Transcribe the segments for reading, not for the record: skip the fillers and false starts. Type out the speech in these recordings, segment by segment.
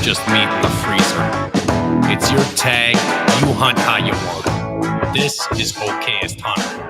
just meat in the freezer. It's your tag, you hunt how you want. This is Okayest Hunter.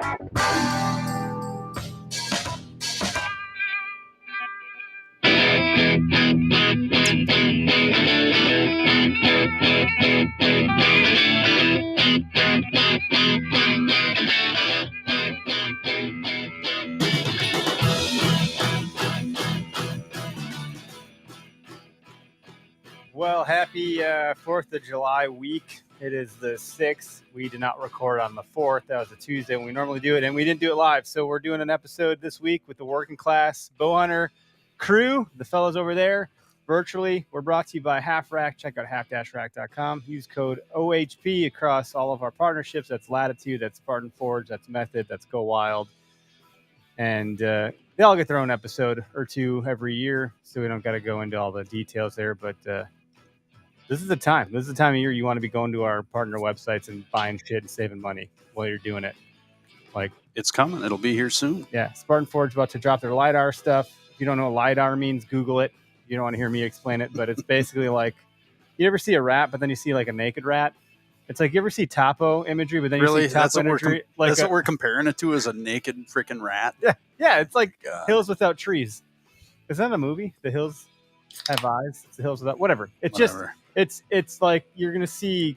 Well, happy 4th of July week. It is the 6th. We did not record on the 4th. That was a Tuesday when we normally do it, and we didn't do it live. So we're doing an episode this week with the working class Bowhunter crew, the fellows over there, virtually. We're brought to you by Half Rack. Check out half-rack.com. Use code OHP across all of our partnerships. That's Latitude, that's Spartan Forge, that's Method, that's Go Wild. And they all get their own episode or two every year, so we don't got to go into all the details there. But this is the time. This is the time of year you want to be going to our partner websites and buying shit and saving money while you're doing it. Like, it's coming. It'll be here soon. Yeah, Spartan Forge about to drop their LiDAR stuff. If you don't know what LiDAR means, Google it. You don't want to hear me explain it, but it's basically like, you ever see a rat, but then you see like a naked rat? It's like, you ever see topo imagery, but then you see topo imagery? That's what we're comparing it to, as a naked freaking rat? Yeah, it's like Hills Without Trees. Is that a movie? The Hills Have Eyes? It's the Hills Without... Whatever. It's like you're going to see,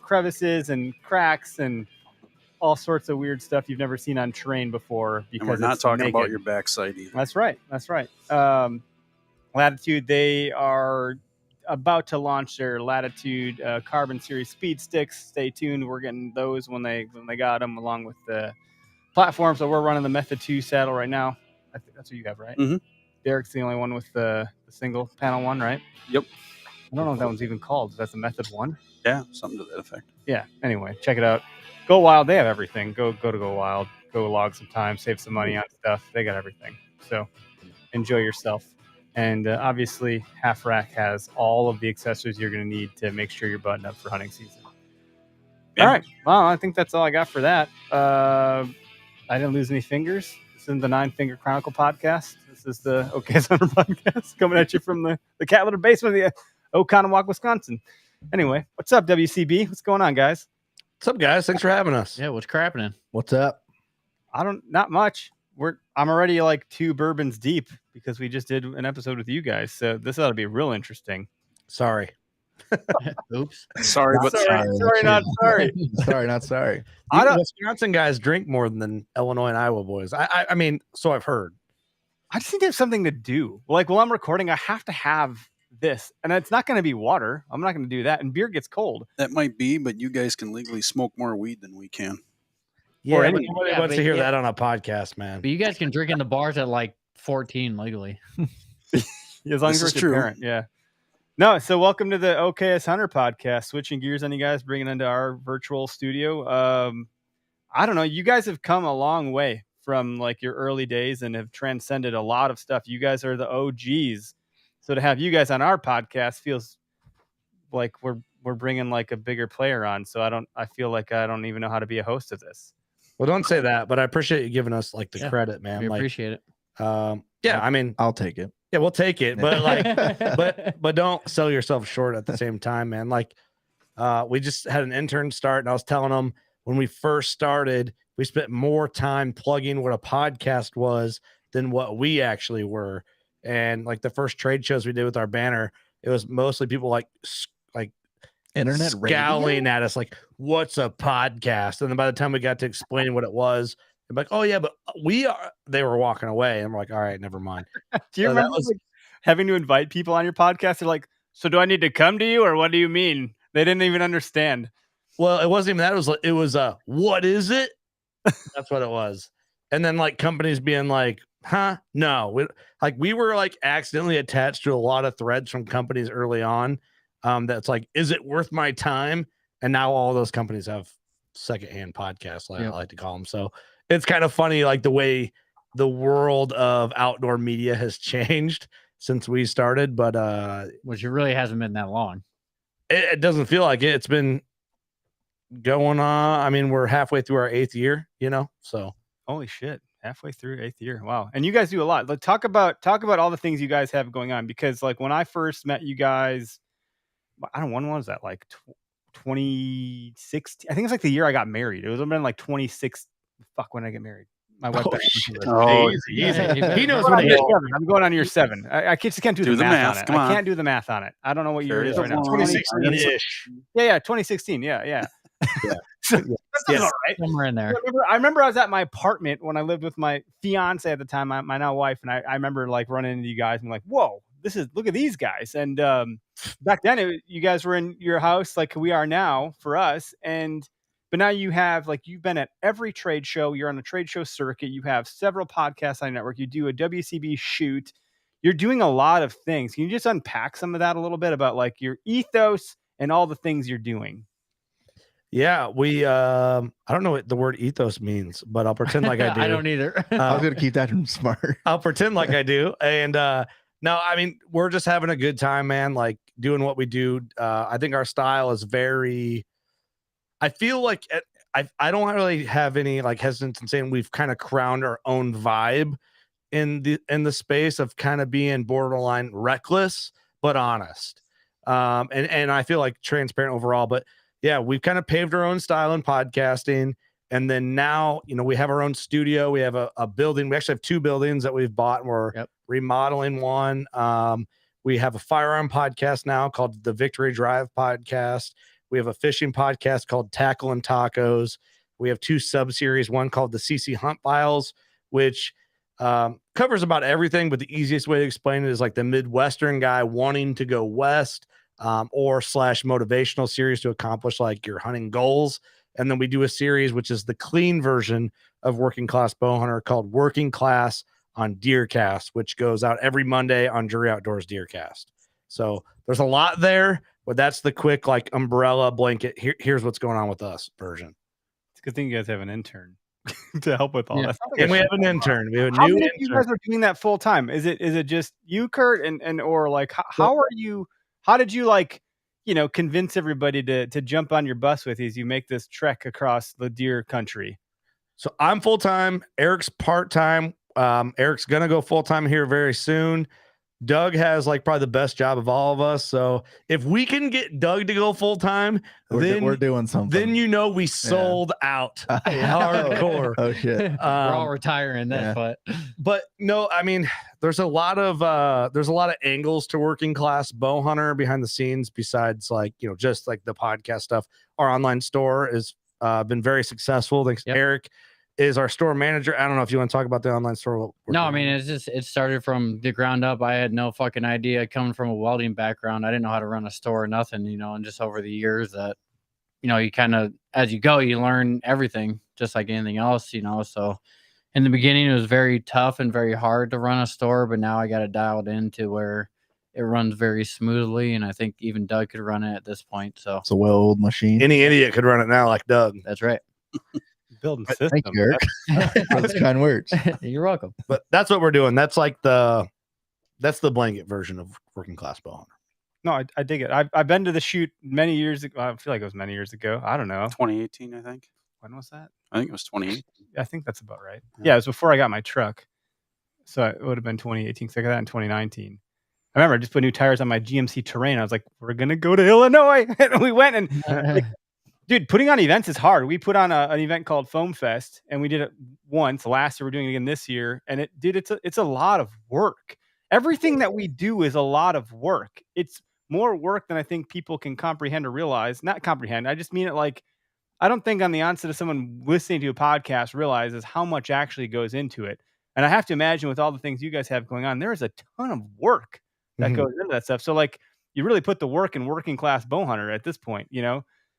crevices and cracks and all sorts of weird stuff you've never seen on terrain before. Because we're not talking naked. about your backside either. That's right. Latitude, they are about to launch their Latitude Carbon Series speed sticks. Stay tuned. We're getting those when they got them, along with the platform. So we're running the Method 2 saddle right now. I think that's what you have, right? Mm-hmm. Derek's the only one with the single panel one, right? Yep. I don't know what that one's even called. That's the Method 1? Yeah, something to that effect. Yeah. Anyway, check it out. Go Wild. They have everything. Go to Go Wild. Go log some time. Save some money on stuff. They got everything. So enjoy yourself. And obviously, Half Rack has all of the accessories you're going to need to make sure you're buttoned up for hunting season. Yeah. All right. Well, I think that's all I got for that. I didn't lose any fingers. This isn't the 9 Finger Chronicle podcast. This is the Okayest Hunter podcast coming at you from the cat litter basement of the Oconomowoc, Wisconsin. Anyway, what's up, WCB? What's going on, guys? What's up, guys? Thanks for having us. Yeah, what's crapping? What's up? Not much. I'm already like 2 bourbons deep because we just did an episode with you guys. So this ought to be real interesting. Sorry. Oops. Sorry, but sorry. Sorry, not sorry. Sorry, not sorry. Wisconsin guys drink more than Illinois and Iowa boys. I mean, so I've heard. I just think they have something to do. Like, while I'm recording, I have to have this, and it's not going to be water. I'm not going to do that. And beer gets cold. That might be, but you guys can legally smoke more weed than we can. Yeah, nobody wants to hear that on a podcast, man. But you guys can drink in the bars at like 14 legally. As long as you're a parent, yeah. No, so welcome to the Okayest Hunter podcast. Switching gears on you guys, bringing into our virtual studio. I don't know. You guys have come a long way from like your early days and have transcended a lot of stuff. You guys are the OGs. So to have you guys on our podcast feels like we're bringing like a bigger player on. So I feel like I don't even know how to be a host of this. Well, don't say that, but I appreciate you giving us like the credit, man. We appreciate it. I mean, I'll take it. Yeah, we'll take it, but like, but don't sell yourself short at the same time, man. Like, we just had an intern start, and I was telling them when we first started, we spent more time plugging what a podcast was than what we actually were. And like the first trade shows we did with our banner, it was mostly people like internet scowling at us, like, "What's a podcast?" And then by the time we got to explaining what it was, they're like, "Oh yeah, but we are." They were walking away, and we're like, "All right, never mind." Do you remember having to invite people on your podcast? They're like, "So do I need to come to you, or what do you mean?" They didn't even understand. Well, it wasn't even that. It was what is it? That's what it was. And then like companies being like, "Huh? No." We were like accidentally attached to a lot of threads from companies early on. That's like, "Is it worth my time?" And now all those companies have secondhand podcasts, I like to call them. So it's kind of funny, like the way the world of outdoor media has changed since we started. But which it really hasn't been that long. It doesn't feel like it. It's been going on. I mean, we're halfway through our 8th year, so holy shit, halfway through 8th year. Wow. And you guys do a lot. Like, talk about all the things you guys have going on, because like when I first met you guys, I don't know, when was that? Like 2016. I think it's like the year I got married. It was been like 26. Fuck, when did I get married? My wife. Oh, got shit. Oh, Easy. Yeah, you better He knows I'm what going it on is. year 7. I'm going on year 7. I just can't do the math on it. Come I on. can't do the math on it. I don't know what year it is Carry right now. the one. 2016-ish. Yeah, 2016. Yeah. Yeah. So, that sounds Yes. all right. somewhere in there. I remember I was at my apartment when I lived with my fiance at the time, my now wife, and I remember like running into you guys and like, whoa, look at these guys. And back then, you guys were in your house like we are now for us, but now you have like you've been at every trade show. You're on a trade show circuit. You have several podcasts on your network. You do a WCB shoot. You're doing a lot of things. Can you just unpack some of that a little bit about like your ethos and all the things you're doing? Yeah, we I don't know what the word ethos means, but I'll pretend like I do. I don't either. I was gonna keep that smart. I'll pretend like I do. And no, I mean, we're just having a good time, man, like doing what we do. I think our style is very I feel like I don't really have any like hesitance in saying we've kind of crowned our own vibe in the space of kind of being borderline reckless but honest. And I feel like transparent overall, but yeah, we've kind of paved our own style in podcasting. And then now, we have our own studio. We have a building. We actually have 2 buildings that we've bought, and we're remodeling one. We have a firearm podcast now called the Victory Drive Podcast. We have a fishing podcast called Tackle and Tacos. We have 2 sub-series, one called the CC Hunt Files, which covers about everything, but the easiest way to explain it is like the Midwestern guy wanting to go west, or / motivational series to accomplish like your hunting goals. And then we do a series, which is the clean version of Working Class Bowhunter called Working Class on Deercast, which goes out every Monday on Jury Outdoors Deercast. So there's a lot there, but that's the quick like umbrella blanket. Here's what's going on with us version. It's a good thing you guys have an intern to help with all that. And we have an intern. We have a How new many intern. of you guys are doing that full time? Is it just you, Kurt, and or like how are you? How did you like convince everybody to jump on your bus with you as you make this trek across the deer country? So I'm full time. Eric's part time. Eric's gonna go full time here very soon. Doug has like probably the best job of all of us. So if we can get Doug to go full time, then we're doing something. Then we sold out hardcore. Oh shit! We're all retiring that, but no, I mean, there's a lot of angles to Working Class Bowhunter behind the scenes besides like just like the podcast stuff. Our online store has been very successful. Thanks, Eric is our store manager. I don't know if you want to talk about the online store. No, I mean, it started from the ground up. I had no fucking idea. Coming from a welding background, I didn't know how to run a store or nothing, and just over the years that, you kind of, as you go, you learn everything just like anything else, so in the beginning it was very tough and very hard to run a store, but now I got it dialed into where it runs very smoothly. And I think even Doug could run it at this point. So it's a well-oiled machine. Any idiot could run it now like Doug. That's right. Building system. Thank you, Eric. Those kind words. You're welcome. But that's what we're doing. That's like that's the blanket version of Working Class Bowhunter. No, I dig it. I've been to the shoot many years ago. I feel like it was many years ago. I don't know. 2018, I think. When was that? I think it was 2018. I think that's about right. Yeah, it was before I got my truck. So it would have been 2018. So I got that in 2019. I remember I just put new tires on my GMC Terrain. I was like, we're going to go to Illinois. And we went and dude, putting on events is hard. We put on an event called Foam Fest, and we did it once. Last year, we're doing it again this year, and it's a lot of work. Everything that we do is a lot of work. It's more work than I think people can comprehend or realize. Not comprehend. I just mean it like I don't think on the onset of someone listening to a podcast realizes how much actually goes into it. And I have to imagine with all the things you guys have going on, there is a ton of work that goes into that stuff. So like you really put the work in Working Class Bowhunter at this point,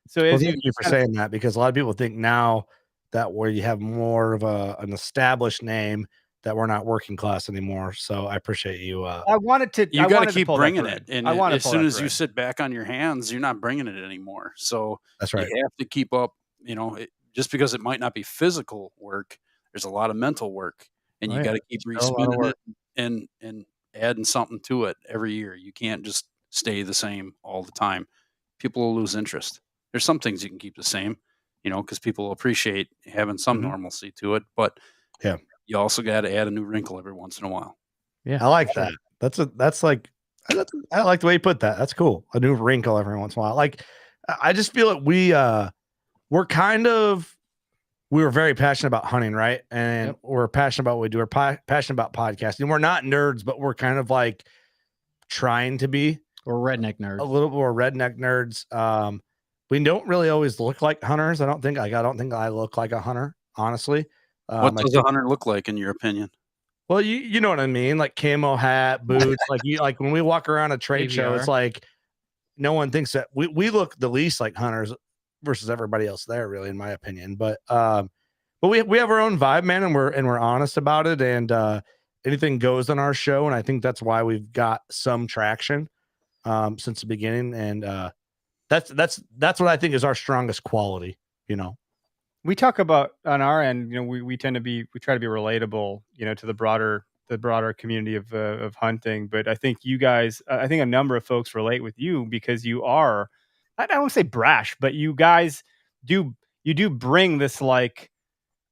So thank you for saying that, because a lot of people think now that where you have more of an established name that we're not working class anymore. So I appreciate you. I wanted to. You got to keep bringing it, and as soon as you sit back on your hands, you're not bringing it anymore. So that's right. You have to keep up. Just because it might not be physical work, there's a lot of mental work, and you got to keep re-spinning it and adding something to it every year. You can't just stay the same all the time. People will lose interest. There's some things you can keep the same, because people appreciate having some normalcy to it. But you also got to add a new wrinkle every once in a while. Yeah, I like that. That's like I like the way you put that. That's cool. A new wrinkle every once in a while. Like, I just feel that we were very passionate about hunting, right? And we're passionate about what we do. We're passionate about podcasting. We're not nerds, but we're kind of like trying to be. We're redneck nerds. A little more redneck nerds. We don't really always look like hunters. I don't think I look like a hunter, honestly. What does a hunter look like in your opinion? Well, you know what I mean, like camo hat, boots. like when we walk around a trade show, it's like no one thinks that we look the least like hunters versus everybody else there, really, in my opinion. But we have our own vibe, man, and we're honest about it, and anything goes on our show, and I think that's why we've got some traction since the beginning, and that's what I think is our strongest quality, you know. We talk about on our end, you know, we try to be relatable, you know, to the broader community of hunting. But I think you guys, I think a number of folks relate with you because you are, I don't want to say brash, but you guys do bring this, like,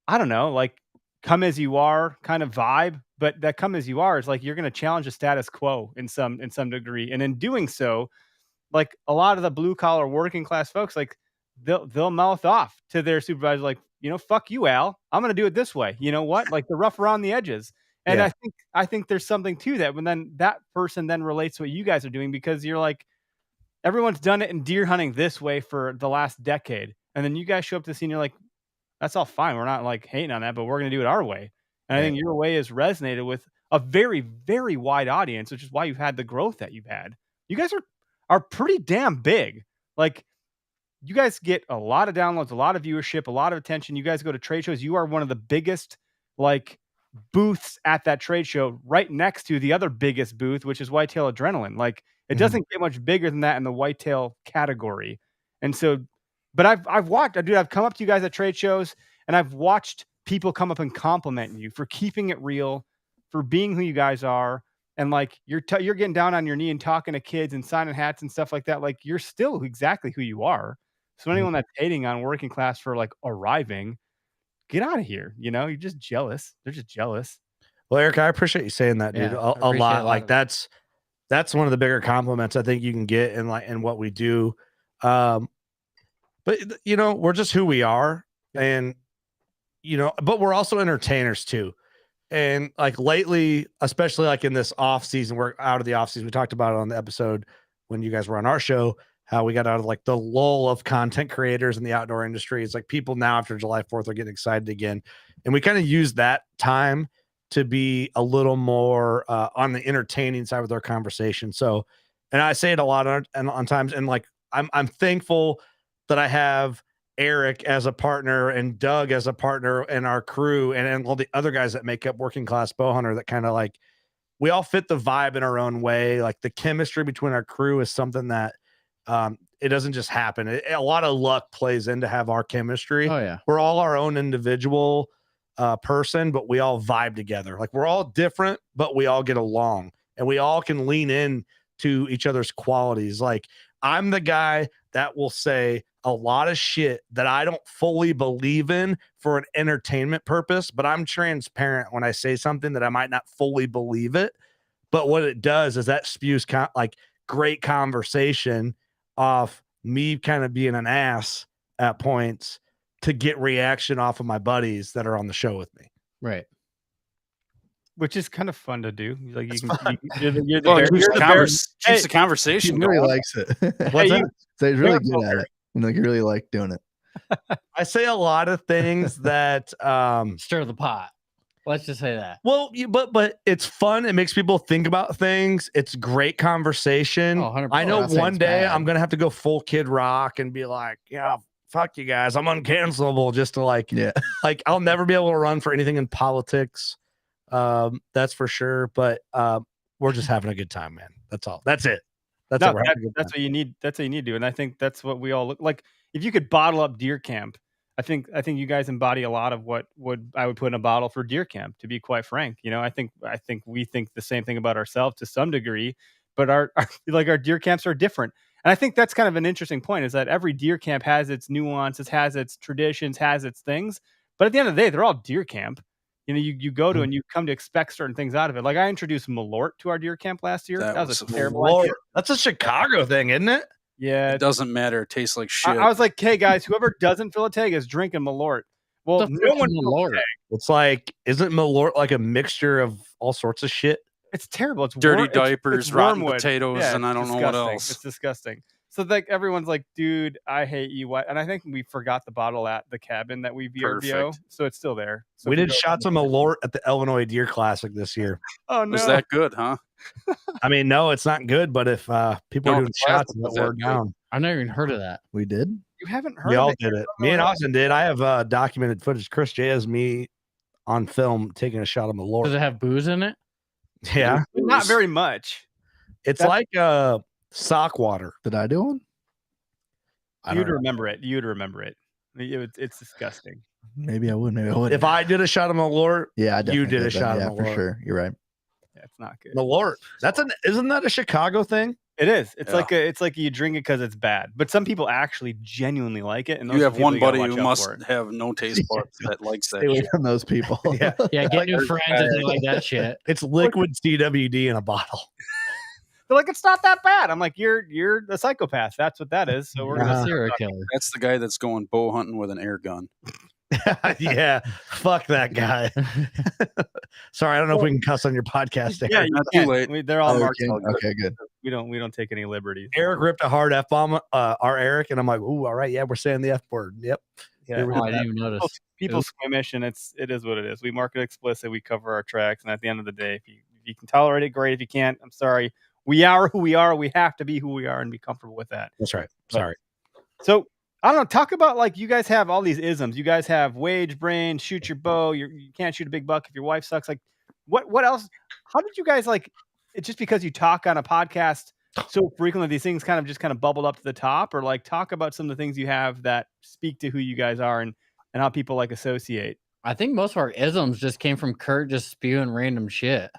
I don't know, like come as you are kind of vibe. But that come as you are is like you're going to challenge the status quo in some degree, and in doing so, like a lot of the blue collar working class folks, like they'll mouth off to their supervisor, like, you know, fuck you, Al, I'm going to do it this way. You know what? Like the rough around the edges. And Yeah. I think there's something to that when then that person then relates to what you guys are doing, because you're like, everyone's done it in deer hunting this way for the last decade. And then you guys show up to the scene, you're like, that's all fine. We're not like hating on that, but we're going to do it our way. And I think your way has resonated with a very, very wide audience, which is why you've had the growth that you've had. You guys are pretty damn big. Like, you guys get a lot of downloads, a lot of viewership, a lot of attention. You guys go to trade shows. You are one of the biggest, like, booths at that trade show, right next to the other biggest booth, which is Whitetail Adrenaline. Like, it doesn't get much bigger than that in the whitetail category. And so, but I've watched, dude, I've come up to you guys at trade shows and I've watched people come up and compliment you for keeping it real, for being who you guys are. And like, you're getting down on your knee and talking to kids and signing hats and stuff like that. Like, you're still exactly who you are. So anyone that's hating on working class for like arriving, get out of here. You know, you're just jealous. They're just jealous. Well, Eric, I appreciate you saying that, dude. Yeah, a lot. Like that's one of the bigger compliments I think you can get in what we do. But you know, we're just who we are, and you know, but we're also entertainers too. And like lately, especially like in this off season, we're out of the off season. We talked about it on the episode when you guys were on our show, how we got out of like the lull of content creators in the outdoor industry. It's like people now after July 4th are getting excited again. And we kind of use that time to be a little more on the entertaining side with our conversation. So, and I say it a lot on times, and like, I'm thankful that I have Eric as a partner and Doug as a partner and our crew and all the other guys that make up Working Class Bowhunter, that kind of like, we all fit the vibe in our own way. Like the chemistry between our crew is something that it doesn't just happen. A lot of luck plays into have our chemistry. Oh yeah. We're all our own individual person, but we all vibe together. Like we're all different, but we all get along and we all can lean in to each other's qualities. Like I'm the guy that will say a lot of shit that I don't fully believe in for an entertainment purpose, but I'm transparent when I say something that I might not fully believe it. But what it does is that spews like great conversation off me kind of being an ass at points to get reaction off of my buddies that are on the show with me. Right. Which is kind of fun to do. Like It's you can, fun. you're the Well, bear- keeps you're the the bear- keeps the He conversation really going. likes it. What's that? So he's really Bear good at poker. it. And like, you really like doing it. I say a lot of things that Stir the pot. Let's just say that. well, but it's fun. It makes people think about things. It's great conversation. Oh, 100%. I know Not saying one it's day bad. I'm gonna have to go full Kid Rock and be like, yeah, fuck you guys, I'm uncancelable, just to like, Yeah. like I'll never be able to run for anything in politics. That's for sure. But we're just having a good time, man. That's all. That's it. That's No, it. We're having a good that's time. what you need. That's what you need to do. And I think that's what we all look like. If you could bottle up deer camp, I think you guys embody a lot of what I would put in a bottle for deer camp, to be quite frank. You know, I think we think the same thing about ourselves to some degree, but our deer camps are different. And I think that's kind of an interesting point, is that every deer camp has its nuances, has its traditions, has its things. But at the end of the day, they're all deer camp. you go to and you come to expect certain things out of it. Like I introduced Malort to our deer camp last year. That was a terrible idea. That's a Chicago thing, isn't it? Yeah. It doesn't matter. It tastes like shit. I was like, hey guys, whoever doesn't fill a tag is drinking Malort. Well, no one Malort. It's like, isn't Malort like a mixture of all sorts of shit? It's terrible. It's dirty diapers, it's rotten wormwood. potatoes, and I don't know what else. It's disgusting. So like everyone's like, dude, I hate you. What? And I think we forgot the bottle at the cabin that we VRBO, so it's still there. So we did shots of Malort at the Illinois Deer Classic this year. Oh no, was that good, huh? I mean, no, it's not good. But if people are doing shots, we're down. I've never even heard of that. We did. You haven't heard? We of all it. did it. Me and Austin did. I have documented footage. Chris J has me on film taking a shot of Malort. Does it have booze in it? Yeah, not very much. It's like sock water. Did I do one? You'd remember it. You'd remember it. It's disgusting. Maybe I would. Maybe I would. If I did a shot of Malort, yeah, I you did a shot of Malort. Malort For sure. You're right. Yeah, it's not good. Malort. Isn't that a Chicago thing? It is. It's like you drink it because it's bad. But some people actually genuinely like it. And you have one buddy who must have no taste buds that likes that. Stay away from those people. Yeah, get new friends if you like that shit. It's liquid CWD in a bottle. They're like, it's not that bad. I'm like, you're a psychopath. That's what that is. So we're gonna serial killer. That's the guy that's going bow hunting with an air gun. Yeah, fuck that guy. Sorry, I don't know if we can cuss on your podcast. Yeah, not too late. They're all marked. Okay, good. We don't take any liberties. Eric ripped a hard F bomb. Our Eric, and I'm like, ooh, all right, yeah, we're saying the F word. Yep. Yeah, Oh, I didn't even notice. People squeamish, and it is what it is. We mark it explicit. We cover our tracks, and at the end of the day, if you can tolerate it, great. If you can't, I'm sorry. We are who we are. We have to be who we are and be comfortable with that. That's right. Sorry. So I don't know. Talk about like you guys have all these isms. You guys have wage brain, shoot your bow. You can't shoot a big buck if your wife sucks. Like what else? How did you guys like? It's just because you talk on a podcast so frequently, these things kind of bubbled up to the top, or like talk about some of the things you have that speak to who you guys are and how people like associate. I think most of our isms just came from Kurt just spewing random shit.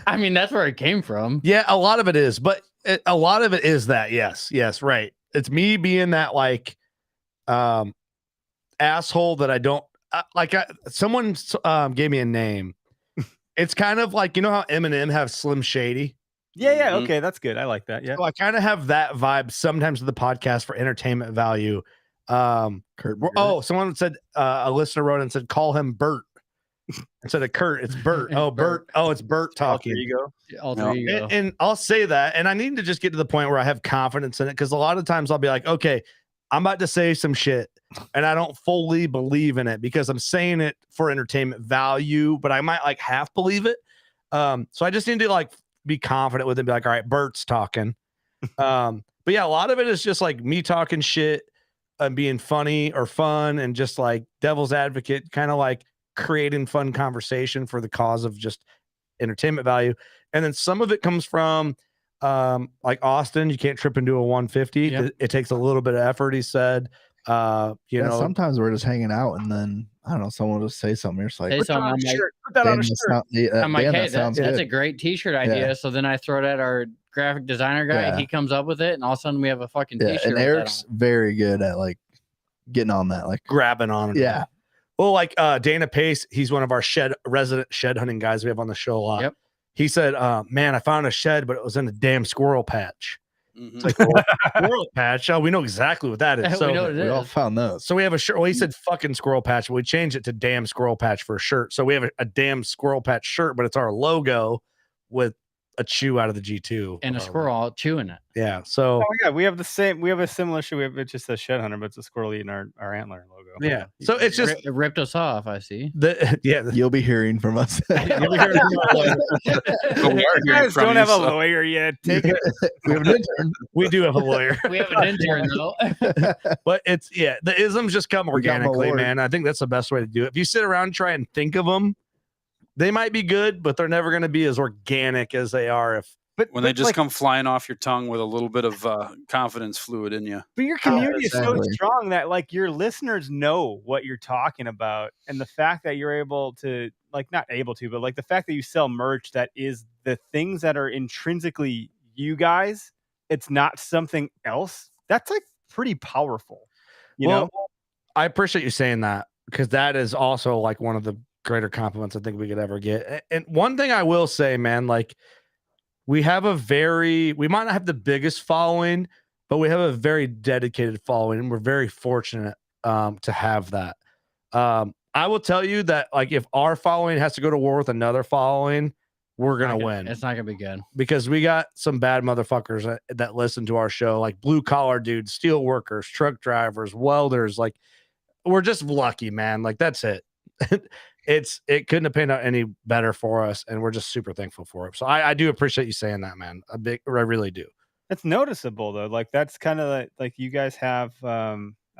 I mean, that's where it came from. Yeah, a lot of it is, but a lot of it is that. Yes, right. It's me being that like asshole that I don't like. Someone gave me a name. It's kind of like, you know how Eminem have Slim Shady? Yeah. Okay, that's good. I like that. Yeah. So I kind of have that vibe sometimes with the podcast for entertainment value. Someone said a listener wrote and said, call him Bert. Instead of Kurt, it's Bert. Oh, Bert. Oh, it's Bert talking. There you go. There you go. And I'll say that. And I need to just get to the point where I have confidence in it. Because a lot of times I'll be like, okay, I'm about to say some shit and I don't fully believe in it because I'm saying it for entertainment value, but I might like half believe it. So I just need to like be confident with it and be like, all right, Bert's talking. But yeah, a lot of it is just like me talking shit and being funny or fun and just like devil's advocate, kind of like creating fun conversation for the cause of just entertainment value. And then some of it comes from like Austin, you can't trip into a 150. Yep. It takes a little bit of effort, he said. You know, sometimes we're just hanging out and then I don't know, someone will just say something. You're just like, Say something, put that on a shirt. I'm like, hey, sounds that's good. a great t-shirt idea. Yeah. So then I throw it at our graphic designer guy and he comes up with it, and all of a sudden we have a fucking t-shirt. And Eric's very good at like getting on that, like grabbing on it. Yeah. Well, like Dana Pace, he's one of our resident shed hunting guys we have on the show a lot. Yep. He said, man, I found a shed, but it was in a damn squirrel patch. Mm-hmm. It's like, squirrel patch. Oh, we know exactly what that is. We know what it we is. all found those. So we have a shirt. Well, he said fucking squirrel patch, but we changed it to damn squirrel patch for a shirt. So we have a damn squirrel patch shirt, but it's our logo with a chew out of the G2 And a squirrel all chewing it. Yeah. So we have the same. We have a similar shirt. It just says shed hunter, but it's a squirrel eating our antler logo. yeah. So it's just It ripped us off, I see. You'll be hearing from us. You guys don't have a lawyer yet. Take it. We have an intern. We do have a lawyer. We have an intern though. But it's the isms just come organically, Lord. man. I think that's the best way to do it. If you sit around and try and think of them, they might be good, but they're never going to be as organic as they are when they just come flying off your tongue with a little bit of confidence fluid in you. But your community is so exactly. strong that like your listeners know what you're talking about, and the fact that you're able to not able to, but like the fact that you sell merch that is the things that are intrinsically you guys. It's not something else. That's like pretty powerful. You know, I appreciate you saying that because that is also like one of the greater compliments I think we could ever get. And one thing I will say, man, like we might not have the biggest following, but we have a very dedicated following, and we're very fortunate to have that. I will tell you that like if our following has to go to war with another following, we're gonna win. It's not gonna be good because we got some bad motherfuckers that listen to our show, like blue collar dudes, steel workers, truck drivers, welders. Like we're just lucky, man. Like that's it. It couldn't have panned out any better for us, and we're just super thankful for it. So I do appreciate you saying that, man. I really do. It's noticeable though. Like that's kind of like you guys have.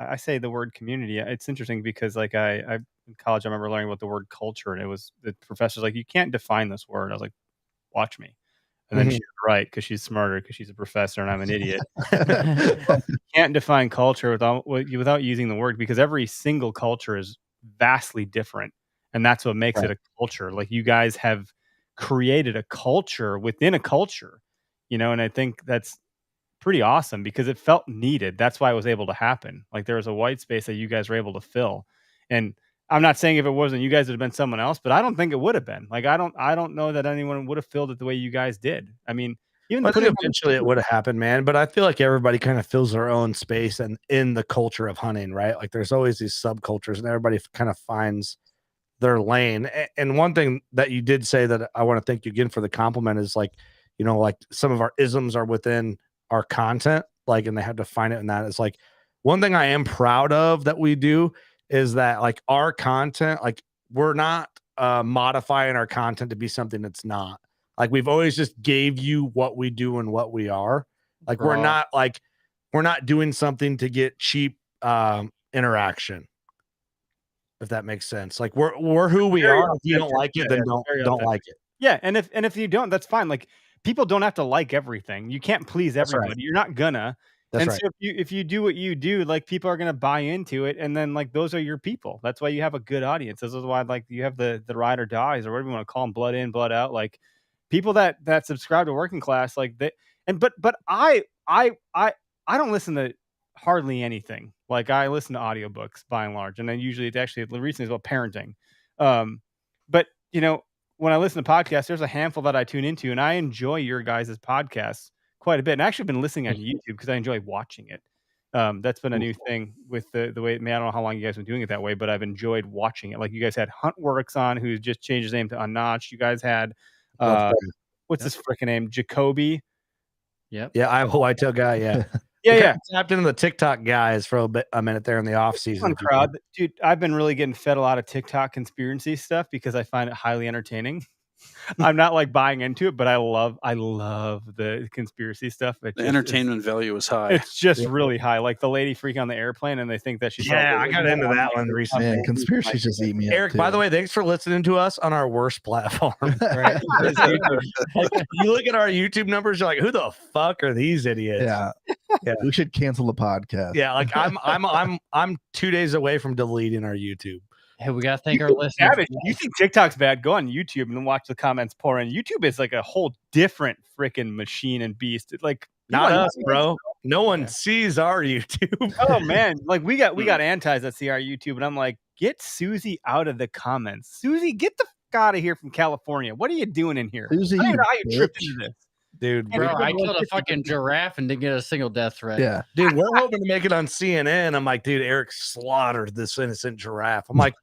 I say the word community. It's interesting because like I in college, I remember learning about the word culture, and it was the professor's like, you can't define this word. I was like, watch me. And then she's right because she's smarter because she's a professor and I'm an idiot. You can't define culture without using the word, because every single culture is vastly different, and that's what makes it a culture. Like you guys have created a culture within a culture, and I think that's pretty awesome because it felt needed. That's why it was able to happen. Like there was a white space that you guys were able to fill, and I'm not saying if it wasn't you guys, it'd have been someone else, but I don't think it would have been. Like I don't know that anyone would have filled it the way you guys did. I mean, even eventually it would have happened, man. But I feel like everybody kind of fills their own space and in the culture of hunting, right? Like there's always these subcultures, and everybody kind of finds their lane. And one thing that you did say that I want to thank you again for the compliment is like, like some of our isms are within our content, like, and they have to find it in that. It's like one thing I am proud of that we do is that like our content, like we're not modifying our content to be something that's not. Like we've always just gave you what we do and what we are. Like we're not doing something to get cheap interaction. If that makes sense. Like we're who we are. If you don't like it, then don't like it. Yeah, and if you don't, that's fine. Like people don't have to like everything. You can't please everybody. Right. You're not gonna. That's right. So if you do what you do, like people are gonna buy into it, and then like those are your people. That's why you have a good audience. This is why like you have the ride or dies or whatever you want to call them, blood in, blood out. Like people that subscribe to Working Class, like they but I don't listen to hardly anything. Like I listen to audiobooks by and large, and then usually it's actually recently it's about parenting. But when I listen to podcasts, there's a handful that I tune into, and I enjoy your guys' podcasts quite a bit. And I've actually been listening on YouTube because I enjoy watching it. That's been a new thing with the way. I don't know how long you guys have been doing it that way, but I've enjoyed watching it. Like you guys had Huntworks on, who just changed his name to Unnotched. You guys had what's his freaking name? Jacoby. Yep. Yeah, I'm a whitetail guy. Yeah. Yeah. Tapped into the TikTok guys for a minute there in the off season. Crowd. Dude, I've been really getting fed a lot of TikTok conspiracy stuff because I find it highly entertaining. I'm not like buying into it, but I love the conspiracy stuff. The entertainment value is high. It's just really high. Like the lady freaking on the airplane, and they think that she's I got into that one recently. Man, conspiracies just eat me up. Eric, by the way, thanks for listening to us on our worst platform. Right? You look at our YouTube numbers, you're like, who the fuck are these idiots? Yeah. We should cancel the podcast. Yeah, like I'm 2 days away from deleting our YouTube. Hey, we gotta thank our listeners. You think TikTok's bad? Go on YouTube and then watch the comments pour in. YouTube is like a whole different freaking machine and beast. It's like not us, bro. No one sees our YouTube. Oh man, like we got antis that see our YouTube, and I'm like, get Susie out of the comments. Susie, get the fuck out of here from California. What are you doing in here? Susie, I don't know how you tripped into this. Dude, bro, I killed a fucking giraffe and didn't get a single death threat. Yeah, dude, we're hoping to make it on CNN. I'm like, dude, Eric slaughtered this innocent giraffe. I'm like,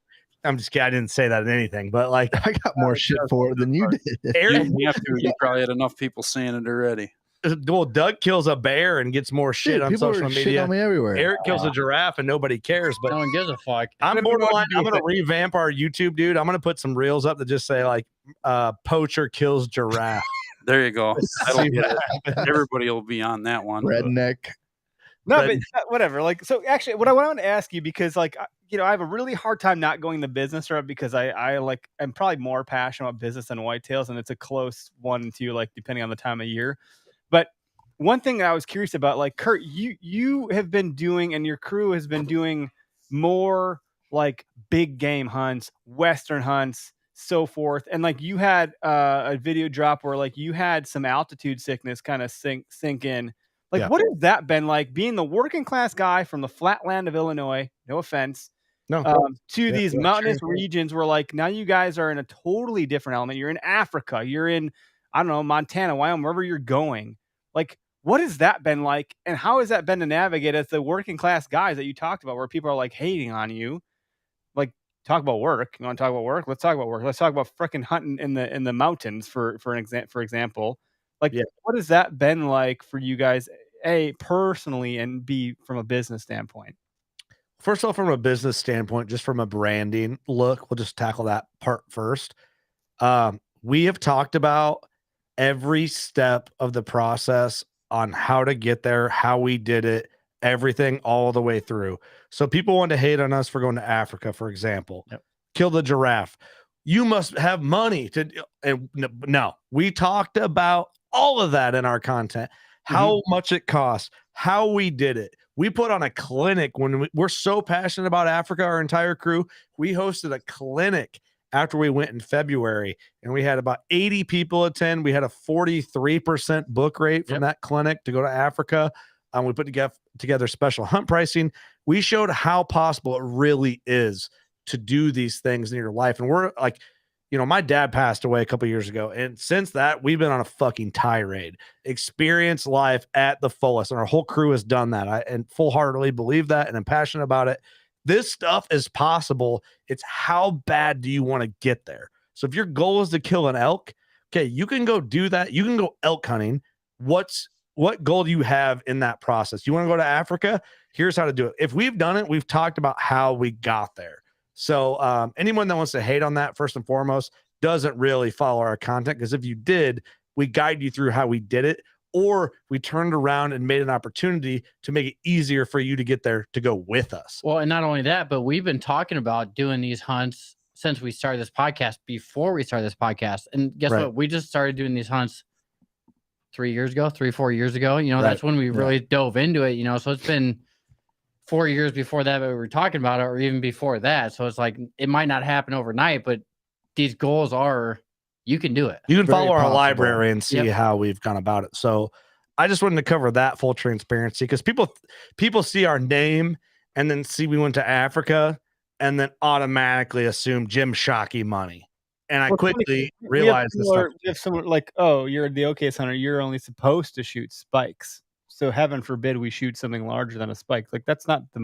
I'm just kidding. I didn't say that in anything, but like, I got more shit for it than you did. Eric, you probably had enough people saying it already. Well, Doug kills a bear and gets more shit on social media. On me everywhere. Eric kills a giraffe and nobody cares, but no one gives a fuck. I'm borderline. I'm gonna revamp our YouTube, dude. I'm gonna put some reels up that just say like, poacher kills giraffe. There you go. Everybody will be on that one. Redneck. No, but whatever. Like, so actually, what I want to ask you, because like, I have a really hard time not going the business route because I'm probably more passionate about business than whitetails, and it's a close 1-2, like depending on the time of year. But one thing I was curious about, like Kurt, you have been doing, and your crew has been doing more like big game hunts, Western hunts, so forth. And like you had a video drop where like you had some altitude sickness kind of sink in. Like, what has that been like being the working class guy from the flatland of Illinois? No offense. No, to these mountainous regions where like now you guys are in a totally different element. You're in Africa, you're in, I don't know, Montana, Wyoming, wherever you're going. Like, what has that been like? And how has that been to navigate as the working class guys that you talked about, where people are like hating on you? Like, talk about work. You want to talk about work? Let's talk about work. Let's talk about freaking hunting in the mountains for example. Like, what has that been like for you guys, A, personally, and B, from a business standpoint? First off, from a business standpoint, just from a branding look, we'll just tackle that part first. We have talked about every step of the process on how to get there, how we did it, everything all the way through. So people want to hate on us for going to Africa, for example. Yep. Kill the giraffe. You must have money to. And no, we talked about all of that in our content. How much it costs, how we did it. We put on a clinic when we're so passionate about Africa, our entire crew. We hosted a clinic after we went in February, and we had about 80 people attend. We had a 43% book rate from that clinic to go to Africa. We put together special hunt pricing. We showed how possible it really is to do these things in your life. And we're like, you know, my dad passed away a couple of years ago. And since that, we've been on a fucking tirade, experience life at the fullest. And our whole crew has done that. And full-heartedly believe that. And I'm passionate about it. This stuff is possible. It's how bad do you want to get there? So if your goal is to kill an elk, okay, you can go do that. You can go elk hunting. What goal do you have in that process? You want to go to Africa? Here's how to do it. If we've done it, we've talked about how we got there. So anyone that wants to hate on that, first and foremost, doesn't really follow our content, because if you did, we guide you through how we did it, or we turned around and made an opportunity to make it easier for you to get there to go with us. Well, and not only that, but we've been talking about doing these hunts since we started this podcast, before we started this podcast. And guess what? We just started doing these hunts 4 years ago. You know, that's when we really dove into it, you know, so it's been 4 years before that we were talking about it, or even before that. So it's like, it might not happen overnight, but these goals are, you can do it. You can follow our library and see how we've gone about it. So I just wanted to cover that full transparency, because people see our name and then see we went to Africa and then automatically assume Jim Shockey money. And I quickly realized this. We have someone like, oh, you're the OKS hunter. You're only supposed to shoot spikes. So heaven forbid we shoot something larger than a spike. Like, that's not the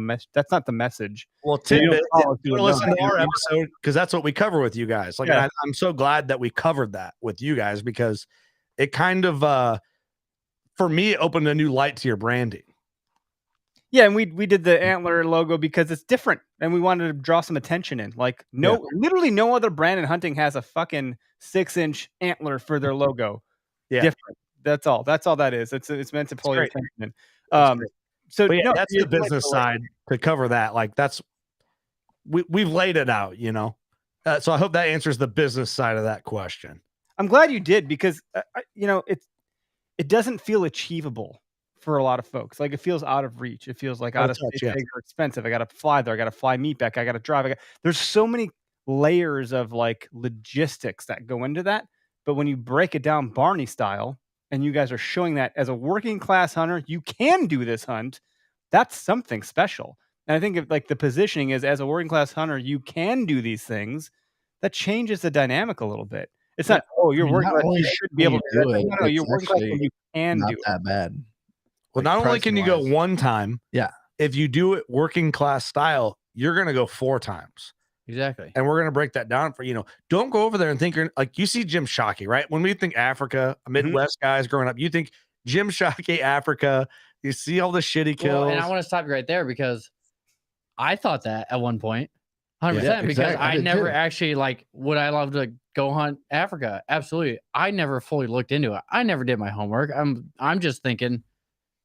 message. Well, tidbit, listen to our episode, because that's what we cover with you guys. Like, I'm so glad that we covered that with you guys, because it kind of, for me, it opened a new light to your branding. Yeah, and we did the antler logo because it's different, and we wanted to draw some attention in. Like, literally no other brand in hunting has a fucking 6-inch antler for their logo. Yeah, different. That's all that is. It's meant to pull your attention in. So that's the business side to cover that. Like, that's we've laid it out, you know. So I hope that answers the business side of that question. I'm glad you did, because you know, it doesn't feel achievable for a lot of folks. Like, it feels out of reach. It feels like out of state, or expensive. I got to fly there. I got to fly meat back. I got to drive. There's so many layers of like logistics that go into that. But when you break it down Barney style, and you guys are showing that as a working class hunter, you can do this hunt, that's something special. And I think if like the positioning is, as a working class hunter, you can do these things, that changes the dynamic a little bit. It's not, oh, you're working class, you should be able to do it. No, you're working class, you can do it. Not that bad. Well, not only can you go one time, if you do it working class style, you're going to go 4 times. Exactly. And we're going to break that down for, you know, don't go over there and think you're like, you see Jim Shockey, right? When we think Africa, Midwest guys growing up, you think Jim Shockey, Africa, you see all the shit he kills. Well, and I want to stop you right there, because I thought that at one point, 100%, because I never actually, like, would I love to go hunt Africa? Absolutely. I never fully looked into it. I never did my homework. I'm just thinking,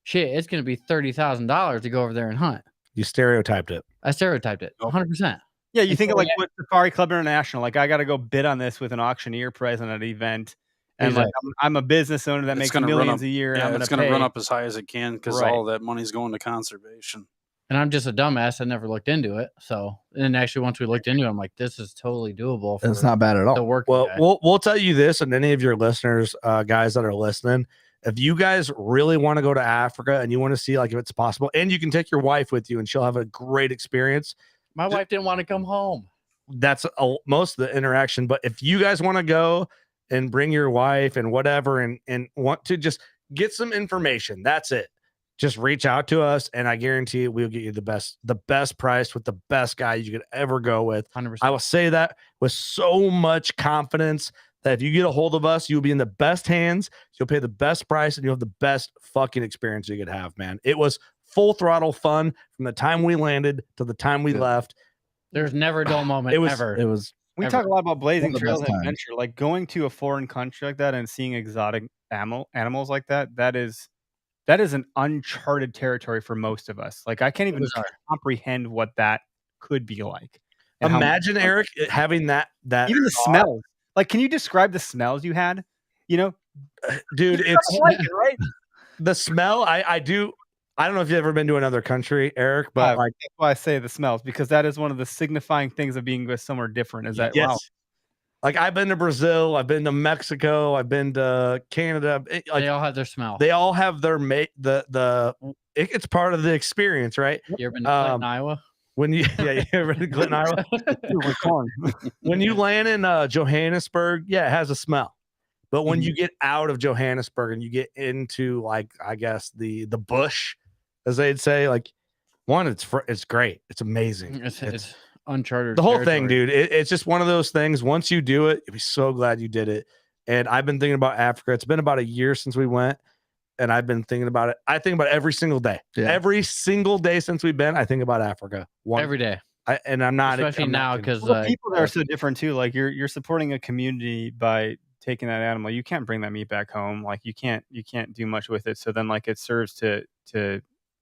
shit, it's going to be $30,000 to go over there and hunt. You stereotyped it. I stereotyped it 100%. Yeah, you think of like what Safari Club International, like, I got to go bid on this with an auctioneer present at an event. And like, I'm a business owner that makes millions a year. Yeah, and it's going to run up as high as it can, because all that money's going to conservation. And I'm just a dumbass. I never looked into it. So, and actually, once we looked into it, I'm like, this is totally doable. It's not bad at all. Well, we'll tell you this, and any of your listeners, guys that are listening, if you guys really want to go to Africa and you want to see like if it's possible, and you can take your wife with you and she'll have a great experience, My wife didn't want to come home. That's most of the interaction. But if you guys want to go and bring your wife and whatever, and want to just get some information, that's it. Just reach out to us, and I guarantee we'll get you the best price with the best guy you could ever go with. 100%. I will say that with so much confidence that if you get a hold of us, you'll be in the best hands. You'll pay the best price, and you'll have the best fucking experience you could have, man. It was full throttle fun from the time we landed to the time we left. There's never a dull moment ever. It was. We Ever. talk a lot about blazing One of the trails best and times. adventure. Like going to a foreign country like that and seeing exotic animals like that. That is an uncharted territory for most of us. Like I can't even comprehend what that could be like. And Imagine, Eric, having that even the smells. Like, can you describe the smells you had? You know, dude, it's like it, right? the smell. I do. I don't know if you've ever been to another country, Eric, but like that's why I say the smells, because that is one of the signifying things of being with somewhere different. Is that yes. wow? Like I've been to Brazil, I've been to Mexico, I've been to Canada. Like, they all have their smell. They all have their it's part of the experience, right? You ever been to Clinton, Iowa? When you you ever been to Clinton, Iowa? When you land in Johannesburg, yeah, it has a smell. But when you get out of Johannesburg and you get into, like, I guess the bush, as they'd say, like, one, it's great, it's amazing, it's uncharted. The whole thing, dude. It's just one of those things. Once you do it, you'll be so glad you did it. And I've been thinking about Africa. It's been about a year since we went, and I've been thinking about it. I think about it every single day. Yeah. Every single day since we've been, I think about Africa. Every day. I'm not, especially now, because people there are so different too. Like you're supporting a community by taking that animal. You can't bring that meat back home. Like you can't do much with it. So then, like, it serves to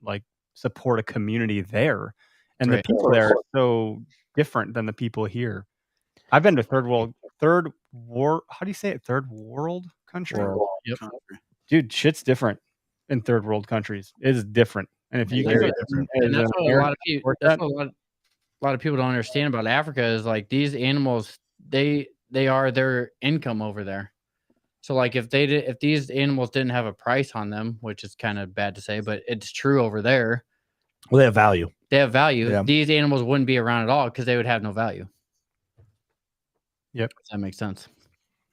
like support a community there, and the people there are so different than the people here. I've been to third world. How do you say it? Third world country. Yep. Dude, shit's different in third world countries. It is different, and if you and that's what a lot of people. That's what a lot of people don't understand about Africa is, like, these animals, they are their income over there. So, like, if these animals didn't have a price on them, which is kind of bad to say, but it's true over there. Well, they have value. They have value. Yeah. These animals wouldn't be around at all because they would have no value. Yep, does that make sense?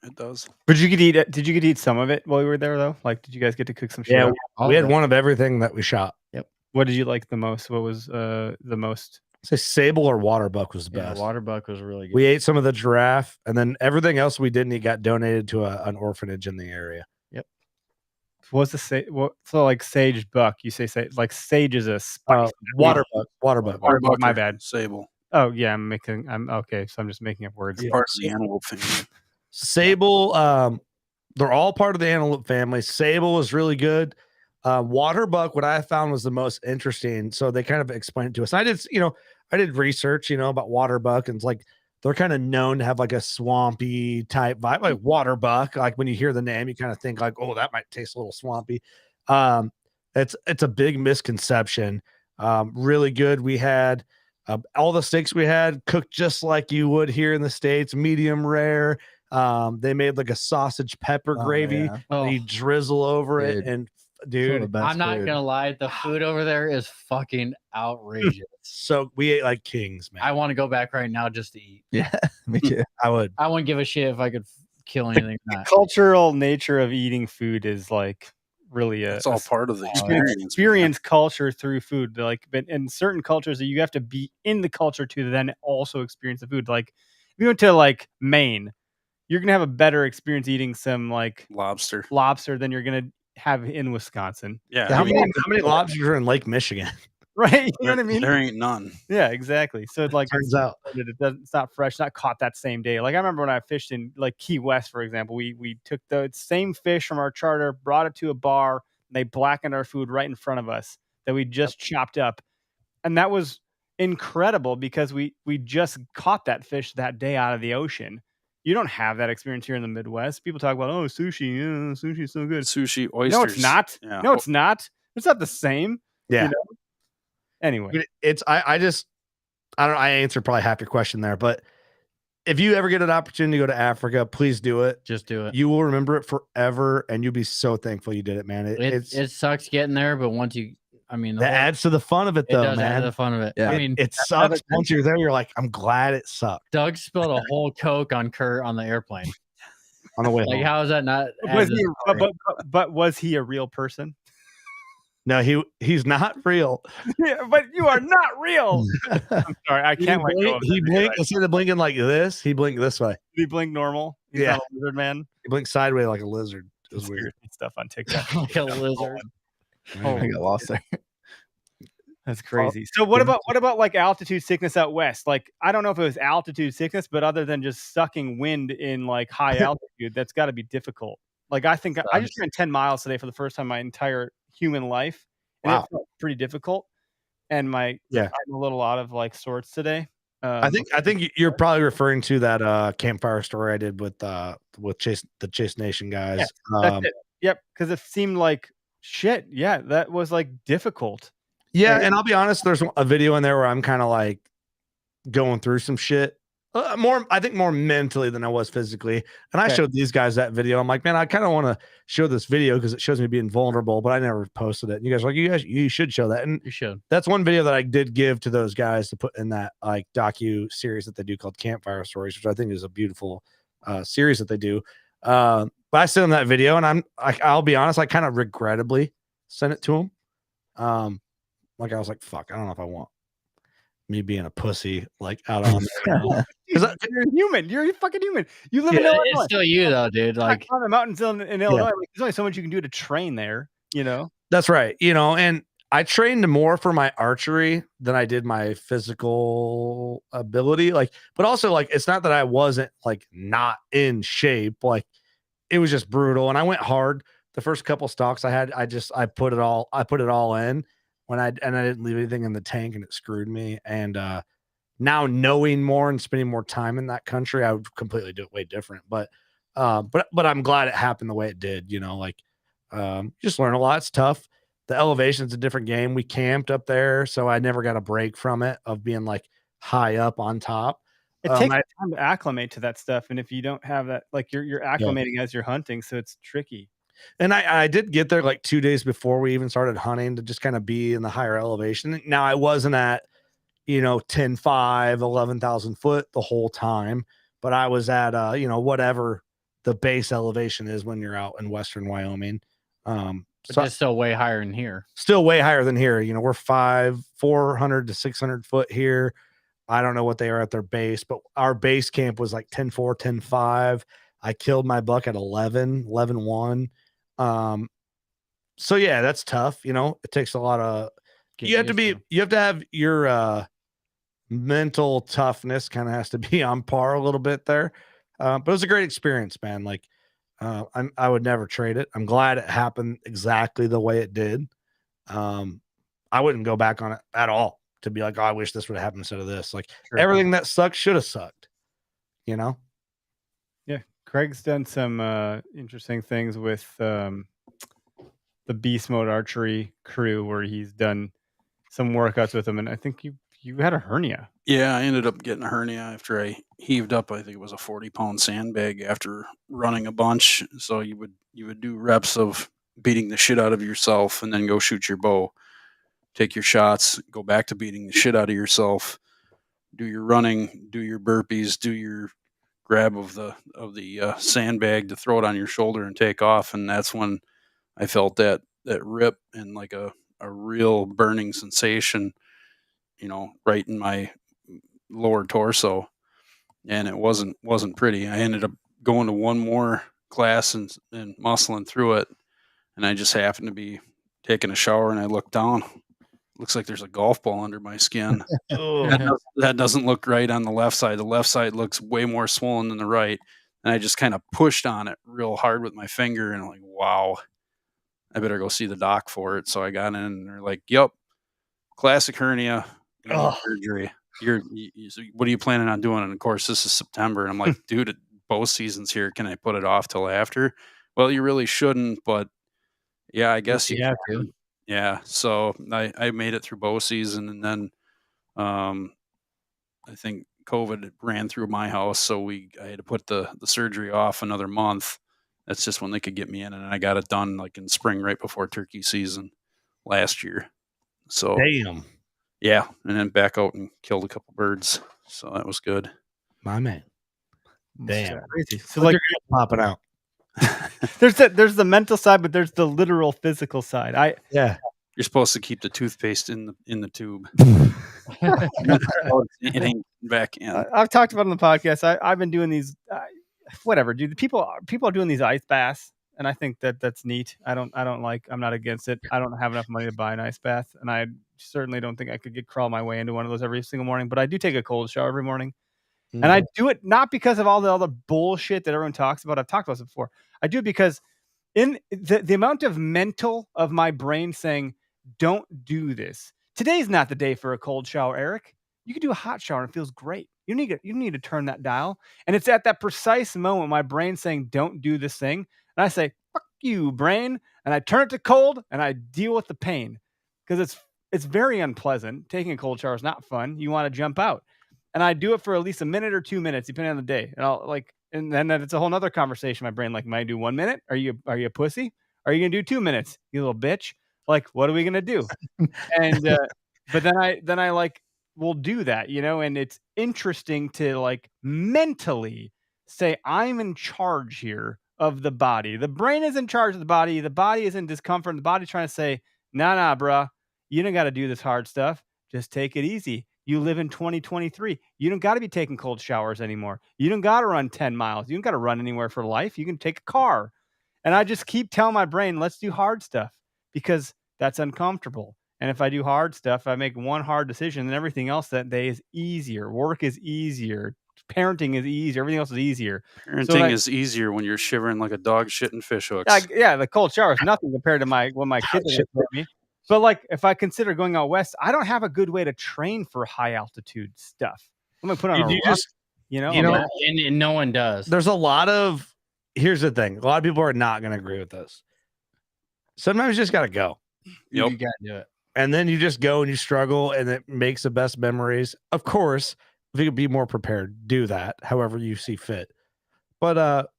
It does. But you could eat it. Did you get to eat some of it while you were there, though? Like, did you guys get to cook some shit? Yeah, up? we had one of everything that we shot. Yep. What did you like the most? What was the most? Say sable or waterbuck was the best. Waterbuck was really good. We ate some of the giraffe, and then everything else we didn't eat got donated to an orphanage in the area. Yep. What's the sage? So like sage buck? You say like sage is a spice. Waterbuck. My bad. Sable. Oh yeah, I'm okay. So I'm just making up words. It's part of the antelope family. Sable, they're all part of the antelope family. Sable was really good. Waterbuck, what I found was the most interesting. So they kind of explained it to us. I did research, about waterbuck, and it's like they're kind of known to have like a swampy type vibe, like waterbuck. Like when you hear the name, you kind of think like, oh, that might taste a little swampy. It's a big misconception. Really good. We had all the steaks we had cooked just like you would here in the States, medium rare. They made like a sausage pepper gravy. Yeah. You drizzle over it, and dude, I'm not gonna lie, the food over there is fucking outrageous. So we ate like kings, man. I want to go back right now just to eat. Yeah, me too. I would. I wouldn't give a shit if I could kill anything. The cultural nature of eating food is like really it's all part of the experience. Experience culture through food. Like, but in certain cultures, you have to be in the culture to then also experience the food. Like, if you went to like Maine, you're gonna have a better experience eating some like lobster than you're gonna have in Wisconsin. Yeah. How many lobsters are in Lake Michigan? Right? You know what I mean? There ain't none. Yeah, exactly. So it like turns out it's not fresh, not caught that same day. Like I remember when I fished in like Key West, for example, we took the same fish from our charter, brought it to a bar, and they blackened our food right in front of us that we just chopped up. And that was incredible because we just caught that fish that day out of the ocean. You don't have that experience here in the Midwest. People talk about, oh, sushi. Yeah, sushi's so good. Sushi, oysters. No, it's not. Yeah. No, it's not. It's not the same. Yeah. You know? Anyway. I don't know. I answered probably half your question there, but if you ever get an opportunity to go to Africa, please do it. Just do it. You will remember it forever, and you'll be so thankful you did it, man. It sucks getting there, but once you I mean, that adds to the fun of it, it though, does add to man. the fun of it. Yeah. I mean, It sucks once you're there. You're like, I'm glad it sucked Doug spilled a whole Coke on Kurt on the airplane. on the way Like, home. how is that not? Was he, but was he a real person? No, he's not real. Yeah, but you are not real. I'm sorry, I can't let go of He that. blinked instead of blinking like this. He blinked this way. Did he blink normal? He's Yeah. not a lizard man. He blinked sideways like a lizard. It was weird. Conspiracy stuff on TikTok. Like a lizard. I got lost there. That's crazy. So what about like altitude sickness out west? Like, I don't know if it was altitude sickness, but other than just sucking wind in like high altitude, that's got to be difficult. Like, I think I just ran 10 miles today for the first time in my entire human life, and Wow. it felt pretty difficult. And I'm a little out of like sorts today. I think you're probably referring to that campfire story I did with the Chase Nation guys. That's it. Yep, because it seemed like shit. Yeah, that was like difficult. Yeah, and I'll be honest, there's a video in there where I'm kind of like going through some shit. I think more mentally than I was physically. And I showed these guys that video. I'm like, man, I kind of want to show this video because it shows me being vulnerable, but I never posted it. And you guys are like, you should show that. And You should. that's one video that I did give to those guys to put in that like docu series that they do called Campfire Stories, which I think is a beautiful series that they do. But I sent them that video, and I'll be honest, I kind of regrettably sent it to them. Like I was like, fuck, I don't know if I want me being a pussy like out on there. You're human. You're a fucking human. You live in Illinois. It's still you though, dude. Like, on the mountains in Illinois, like, there's only so much you can do to train there. You know. That's right. And I trained more for my archery than I did my physical ability. Like, but also like, it's not that I wasn't like not in shape. Like, it was just brutal, and I went hard. The first couple stocks I had, I put it all in. I didn't leave anything in the tank, and it screwed me. And now knowing more and spending more time in that country, I would completely do it way different. But I'm glad it happened the way it did. Just learn a lot. It's tough. The elevation's a different game. We camped up there, so I never got a break from it of being like high up on top. It takes time to acclimate to that stuff, and if you don't have that, like you're acclimating as you're hunting, so it's tricky. And I did get there like 2 days before we even started hunting to just kind of be in the higher elevation. Now I wasn't at, 10,500, 11,000 foot the whole time, but I was at, whatever the base elevation is when you're out in Western Wyoming. so it's still way higher than here. Still way higher than here. We're 400 to 600 foot here. I don't know what they are at their base, but our base camp was like 10.4, 10.5. I killed my buck at 11.1. So yeah, that's tough. It takes a lot of, you have to have your mental toughness kind of has to be on par a little bit there. But it was a great experience, man. Like, I would never trade it. I'm glad it happened exactly the way it did. I wouldn't go back on it at all to be like, oh, I wish this would have happened instead of this. Like, everything that sucked should have sucked, Yeah. Craig's done some interesting things with the Beast Mode Archery crew, where he's done some workouts with them, and I think you had a hernia. Yeah, I ended up getting a hernia after I heaved up. I think it was a 40-pound sandbag after running a bunch. So you would do reps of beating the shit out of yourself, and then go shoot your bow, take your shots, go back to beating the shit out of yourself, do your running, do your burpees, do your grab of the sandbag to throw it on your shoulder and take off. And that's when I felt that rip and like a real burning sensation, right in my lower torso. And it wasn't pretty. I ended up going to one more class and muscling through it. And I just happened to be taking a shower, and I looked down. Looks like there's a golf ball under my skin. That doesn't look right on the left side. The left side looks way more swollen than the right. And I just kind of pushed on it real hard with my finger, and I'm like, wow, I better go see the doc for it. So I got in, and they're like, yep, classic hernia, surgery. What are you planning on doing? And of course, this is September. And I'm like, dude, bow season's here. Can I put it off till after? Well, you really shouldn't, but yeah, I guess you have to. Yeah, so I made it through bow season, and then I think COVID ran through my house, so I had to put the surgery off another month. That's just when they could get me in, and I got it done like in spring, right before turkey season last year. So Damn, yeah, and then back out and killed a couple birds. So that was good. my man. Damn, Crazy. So like like popping out. there's the mental side, but there's the literal physical side. Yeah, You're supposed to keep the toothpaste in the tube. It ain't back in. I've talked about it on the podcast. I've been doing these, whatever, dude. People are doing these ice baths, and I think that's neat. I'm not against it. I don't have enough money to buy an ice bath, and I certainly don't think I could crawl my way into one of those every single morning. But I do take a cold shower every morning, and I do it not because of all the other bullshit that everyone talks about. I've talked about this before. I do it because in the amount of mental of my brain saying, "Don't do this." Today's not the day for a cold shower, Eric. You can do a hot shower and it feels great. You need to turn that dial. And it's at that precise moment my brain saying, "Don't do this thing." And I say, "Fuck you, brain." And I turn it to cold and I deal with the pain. Because it's very unpleasant. Taking a cold shower is not fun. You want to jump out. And I do it for at least a minute or 2 minutes, depending on the day. And I'll and then it's a whole nother conversation. My brain, like, might do 1 minute. Are you a pussy? Are you gonna do 2 minutes? You little bitch. Like, what are we gonna do? And but then I like will do that, and it's interesting to like mentally say I'm in charge here of the body. The brain is in charge of the body. The body is in discomfort. The body's trying to say, nah, bruh, you don't got to do this hard stuff. Just take it easy. You live in 2023. You don't got to be taking cold showers anymore. You don't got to run 10 miles. You don't got to run anywhere for life. You can take a car. And I just keep telling my brain, let's do hard stuff because that's uncomfortable. And if I do hard stuff, I make one hard decision and everything else that day is easier. Work is easier. Parenting is easier. Everything else is easier. Parenting is easier when you're shivering like a dog shitting fish hooks. Yeah, the cold shower is nothing compared to when my kids are with me. But like, if I consider going out west, I don't have a good way to train for high altitude stuff. I'm gonna put on and no one does. There's a lot of. Here's the thing: a lot of people are not going to agree with this. Sometimes you just got to go. Yep. You got to do it, and then you just go and you struggle, and it makes the best memories. Of course, if you could be more prepared, do that. However you see fit, but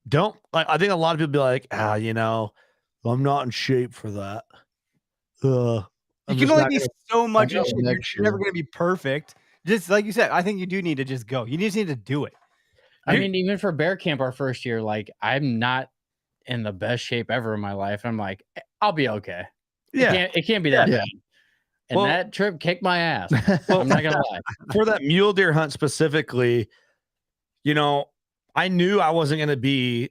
don't like. I think a lot of people be like, I'm not in shape for that. You can only be so much in shape. You're never going to be perfect. Just like you said, I think you do need to just go. You just need to do it. I mean, even for bear camp our first year, like I'm not in the best shape ever in my life. I'm like, I'll be okay. Yeah, it can't be that bad. And that trip kicked my ass. I'm not gonna lie. For that mule deer hunt specifically, I knew I wasn't gonna be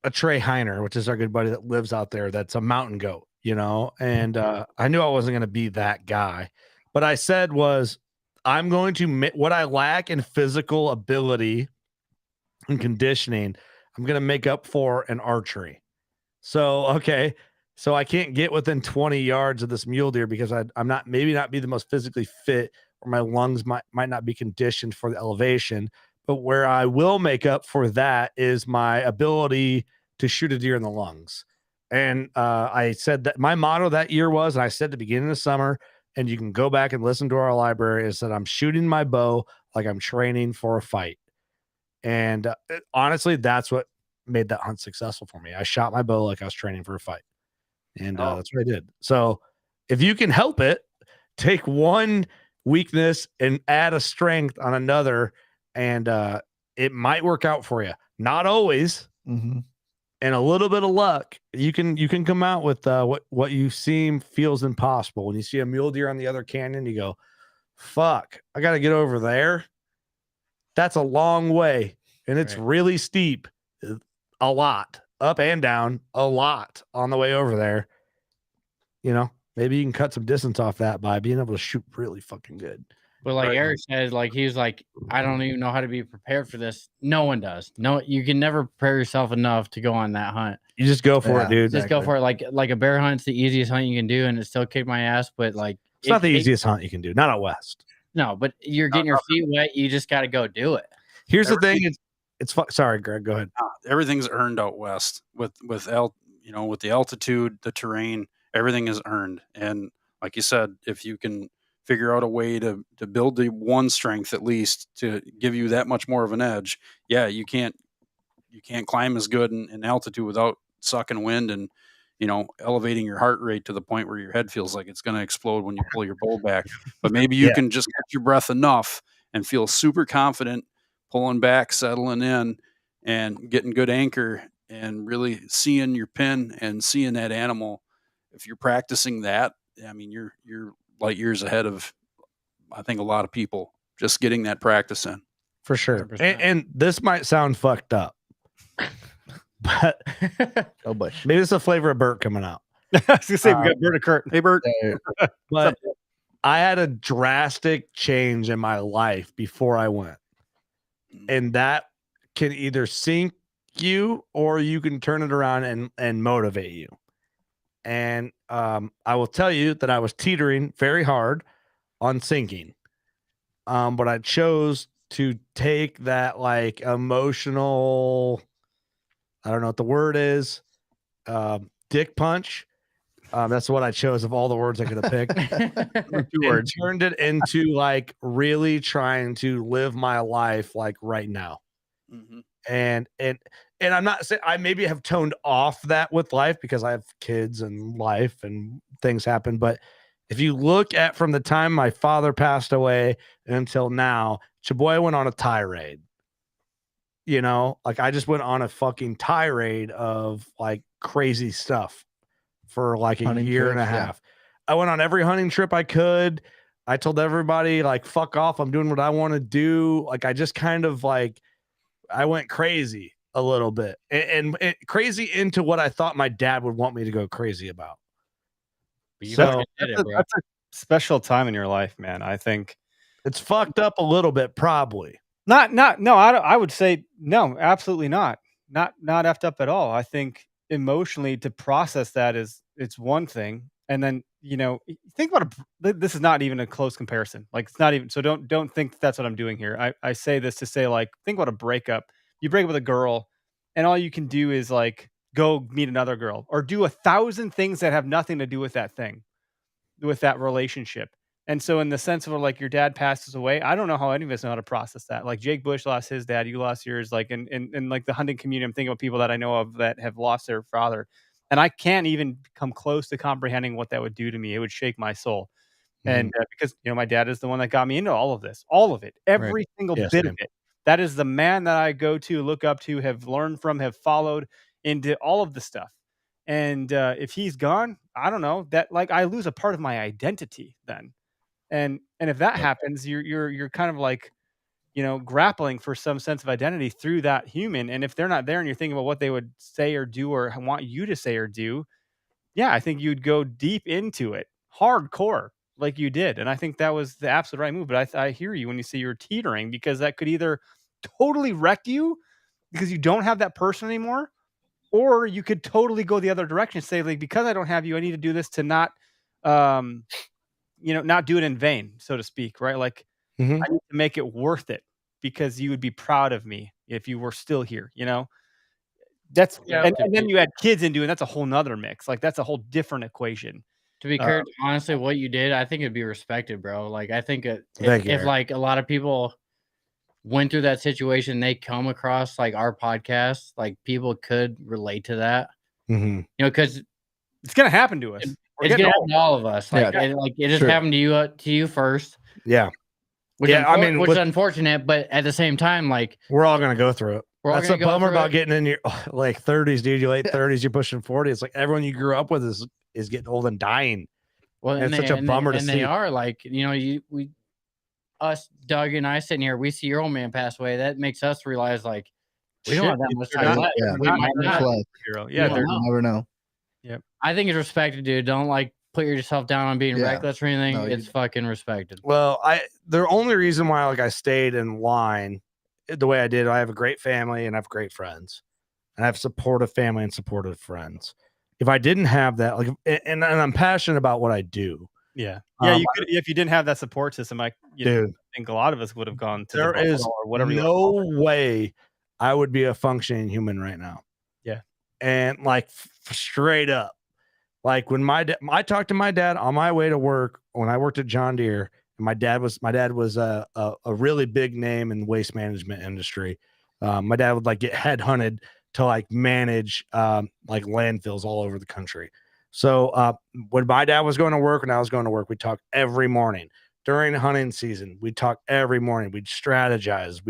a Trey Heiner, which is our good buddy that lives out there. That's a mountain goat, and I knew I wasn't gonna be that guy. But I said I'm going to what I lack in physical ability and conditioning, I'm going to make up for in archery. So I can't get within 20 yards of this mule deer because I'm not be the most physically fit, or my lungs might not be conditioned for the elevation. But where I will make up for that is my ability to shoot a deer in the lungs. And I said that my motto that year was, and I said at the beginning of the summer, and you can go back and listen to our library, is that I'm shooting my bow like I'm training for a fight. And honestly, that's what made that hunt successful for me. I shot my bow like I was training for a fight. And that's what I did. So if you can help it, take one weakness and add a strength on another, and it might work out for you. Not always. Mm-hmm. And a little bit of luck, you can come out with what you feels impossible. When you see a mule deer on the other canyon, you go, fuck, I got to get over there. That's a long way, and it's really steep, a lot, up and down, a lot on the way over there. Maybe you can cut some distance off that by being able to shoot really fucking good. But like Eric said, like he was like, I don't even know how to be prepared for this. No one does. No, you can never prepare yourself enough to go on that hunt. You just go for it, dude. Just go for it. Like a bear hunt's the easiest hunt you can do, and it still kicked my ass. But like, it's not the easiest hunt you can do. Not out west. No, but you're getting your feet wet. You just got to go do it. Here's the thing. It's sorry, Greg. Go ahead. Everything's earned out west with the altitude, the terrain. Everything is earned, and like you said, if you can figure out a way to build the one strength at least to give you that much more of an edge, you can't climb as good in altitude without sucking wind, and elevating your heart rate to the point where your head feels like it's going to explode when you pull your bow back. But maybe you can just catch your breath enough and feel super confident pulling back, settling in, and getting good anchor and really seeing your pin and seeing that animal. If you're practicing that, I mean, you're light years ahead of, I think, a lot of people just getting that practice in. For sure. And this might sound fucked up, but Oh, boy. maybe it's a flavor of Bert coming out. I was gonna say we got Bert and Kurt. Hey, Bert. But I had a drastic change in my life before I went. And that can either sink you or you can turn it around and motivate you. And I will tell you that I was teetering very hard on sinking. But I chose to take that like emotional, I don't know what the word is, dick punch. That's what I chose of all the words I could have picked. And turned it into like really trying to live my life like right now. Mm-hmm. And I'm not saying I maybe have toned off that with life because I have kids and life and things happen. But if you look at from the time my father passed away until now, Chaboy went on a tirade. Like I just went on a fucking tirade of like crazy stuff for like a year and a half. I went on every hunting trip I could. I told everybody like, fuck off. I'm doing what I want to do. Like, I just kind of like, I went crazy a little bit and crazy into what I thought my dad would want me to go crazy about. So that's a special time in your life, man. I think it's fucked up a little bit, probably. No, I would say no, absolutely not. Not effed up at all. I think emotionally to process that it's one thing. And then, think about this is not even a close comparison. Like it's not even, so don't think that's what I'm doing here. I say this to say like, think about a breakup. You break up with a girl and all you can do is like, go meet another girl or do 1,000 things that have nothing to do with that thing, with that relationship. And so in the sense of like your dad passes away, I don't know how any of us know how to process that. Like Jake Bush lost his dad, you lost yours, like in like the hunting community, I'm thinking of people that I know of that have lost their father. And I can't even come close to comprehending what that would do to me. It would shake my soul. And because, my dad is the one that got me into all of this, all of it, every single bit of it. That is the man that I go to, look up to, have learned from, have followed into all of the stuff. And if he's gone, I don't know that like I lose a part of my identity then. And if that happens, you're kind of like, grappling for some sense of identity through that human. And if they're not there and you're thinking about what they would say or do or want you to say or do, yeah, I think you'd go deep into it, hardcore, like you did. And I think that was the absolute right move. But I hear you when you say you're teetering, because that could either totally wreck you because you don't have that person anymore, or you could totally go the other direction and say, like, because I don't have you, I need to do this to not, not do it in vain, so to speak, right? Like, I need to make it worth it because you would be proud of me if you were still here, That's and then you add kids into it, and that's a whole nother mix. Like, that's a whole different equation. To be clear, honestly, what you did, I think it'd be respected, bro. Like, I think if like a lot of people went through that situation, they come across like our podcast, like people could relate to that, because it's gonna happen to us. It's gonna happen to all of us. Like, it just happened to you first. Yeah. Which is unfortunate, but at the same time, like we're all gonna go through it. That's a bummer about getting in your like 30s, dude. Your late 30s, you're pushing 40. It's like everyone you grew up with is getting old and dying. Well, and it's such a bummer to see. They are like, us, Doug and I sitting here, we see your old man pass away. That makes us realize like we don't have that much time left. We might not. Yeah, never know. Yep. I think it's respected, dude. Don't like put yourself down on being reckless or anything. No, it's fucking respected. Well, the only reason why like I stayed in line the way I did, I have a great family and I have great friends, and I have supportive family and supportive friends. If I didn't have that, like, and I'm passionate about what I do. Yeah. Yeah. You could, if you didn't have that support system, I think a lot of us would have gone to there is or whatever. No way I would be a functioning human right now. Yeah. And like straight up, like when I talked to my dad on my way to work when I worked at John Deere, and my dad was a really big name in the waste management industry. My dad would like get headhunted to like manage like landfills all over the country. So when my dad was going to work and I was going to work, we talked every morning. During hunting season, we'd talk every morning. We'd strategize.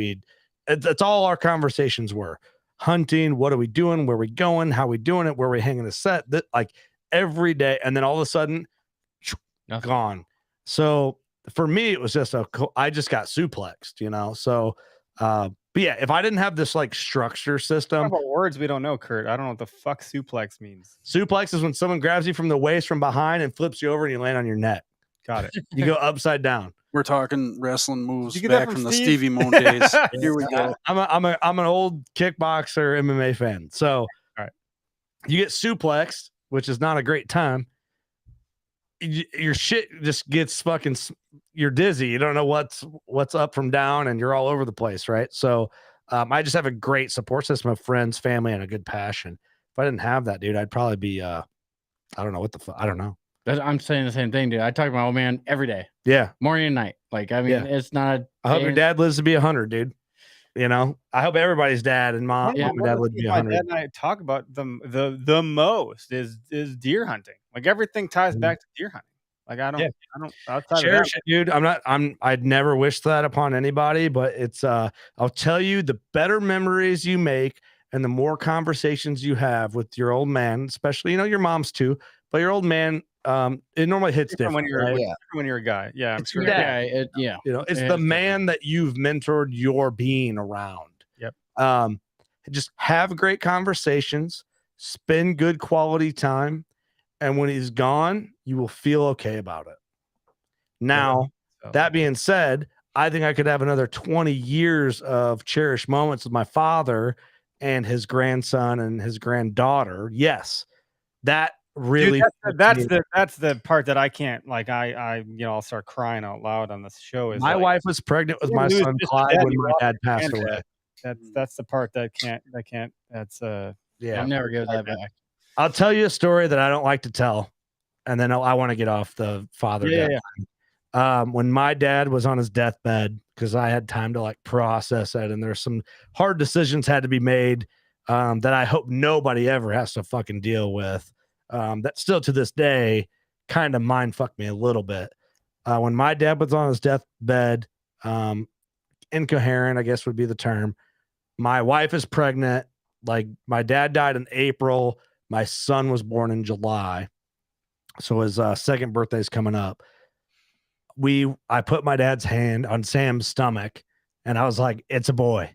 That's all our conversations were. Hunting, what are we doing? Where are we going? How are we doing it? Where are we hanging the set? That, like every day. And then all of a sudden, gone. So for me, it was just I just got suplexed, you know? So, but yeah, if I didn't have this like structure system. Talk about words we don't know, Kurt. I don't know what the fuck suplex means. Suplex is when someone grabs you from the waist from behind and flips you over and you land on your neck. Got it. You go upside down. We're talking wrestling moves you get that back from from the Steve? Stevie Moon days. Here we go. I'm an old kickboxer MMA fan. So all right. You get suplexed, which is not a great time. Your shit just gets fucking, you're dizzy. You don't know what's up from down and you're all over the place. Right. So I just have a great support system of friends, family, and a good passion. If I didn't have that, dude, I'd probably be, I don't know what the fuck. I don't know. I'm saying the same thing, dude. I talk to my old man every day. Yeah. Morning and night. Like, I mean, it's not. I hope your dad lives to be 100, dude. You know, I hope everybody's dad and mom and dad live to be 100. My dad and I talk about the most is deer hunting. Like everything ties back to deer hunting. Like I don't outside cherish of it, dude. I'd never wish that upon anybody, but it's I'll tell you, the better memories you make and the more conversations you have with your old man, especially, you know, your mom's too, but your old man, it normally hits different when you're right? when you're a guy. Yeah, I'm it's sure. Yeah, you know, it's the man that you've mentored your being around. Yep. Just have great conversations, spend good quality time, and when he's gone, you will feel okay about it. Now, that being said, I think I could have another 20 years of cherished moments with my father and his grandson and his granddaughter. Yes, that really. Dude, that's the part that I can't, like, I I'll start crying out loud on this show. Is my wife was pregnant with my son Clyde when my dad passed away. That's the part that can't. That's yeah. I'll never give that back. I'll tell you a story that I don't like to tell, and then I want to get off the father. When my dad was on his deathbed, because I had time to like process it, and there's some hard decisions had to be made that I hope nobody ever has to fucking deal with. That still to this day kind of mind fucked me a little bit. When my dad was on his deathbed, incoherent, I guess would be the term. My wife is pregnant. Like my dad died in April. My son was born in July. So his second birthday is coming up. I put my dad's hand on Sam's stomach and I was like, it's a boy.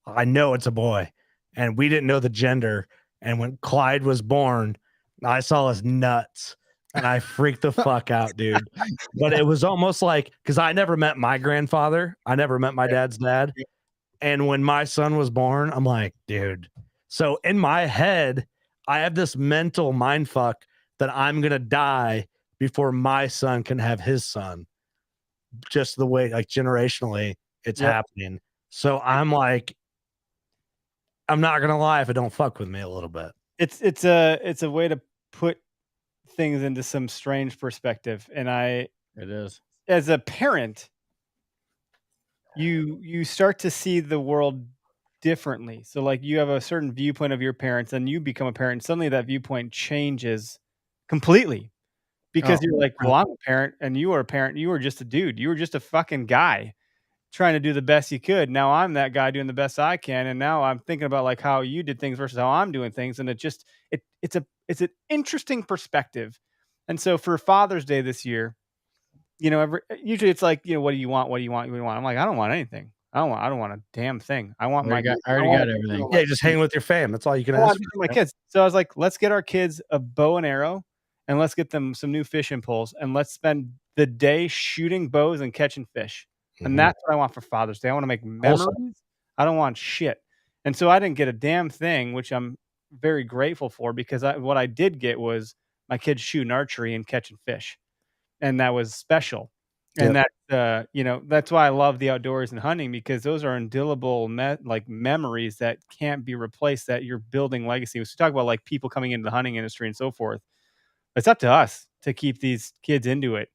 I know it's a boy. And we didn't know the gender. And when Clyde was born, I saw his nuts and I freaked the fuck out, dude. But it was almost like, because I never met my grandfather. I never met my dad's dad. And when my son was born, I'm like, dude. So in my head, I have this mental mind fuck that I'm going to die before my son can have his son. Just the way, like generationally, it's happening. So I'm like, I'm not going to lie if it don't fuck with me a little bit. It's a way to put things into some strange perspective. And it is, as a parent, you start to see the world differently. So like you have a certain viewpoint of your parents and you become a parent. Suddenly that viewpoint changes completely because you're like, well, I'm a parent and you are a parent. You were just a dude. You were just a fucking guy trying to do the best you could. Now I'm that guy doing the best I can. And now I'm thinking about like how you did things versus how I'm doing things. And it's an interesting perspective. And so for Father's Day this year, usually it's like, what do you want? What do you want? What do you want? I'm like, I don't want anything. I don't want a damn thing. I want I already got everything. Yeah, just hang with your fam. That's all you can ask for. My kids. So I was like, let's get our kids a bow and arrow and let's get them some new fishing poles and let's spend the day shooting bows and catching fish. And that's what I want for Father's Day. I want to make memories. I don't want shit. And so I didn't get a damn thing, which I'm very grateful for because what I did get was my kids shooting archery and catching fish. And that was special. And that's why I love the outdoors and hunting because those are indelible memories that can't be replaced, that you're building legacy. So talk about like people coming into the hunting industry and so forth. It's up to us to keep these kids into it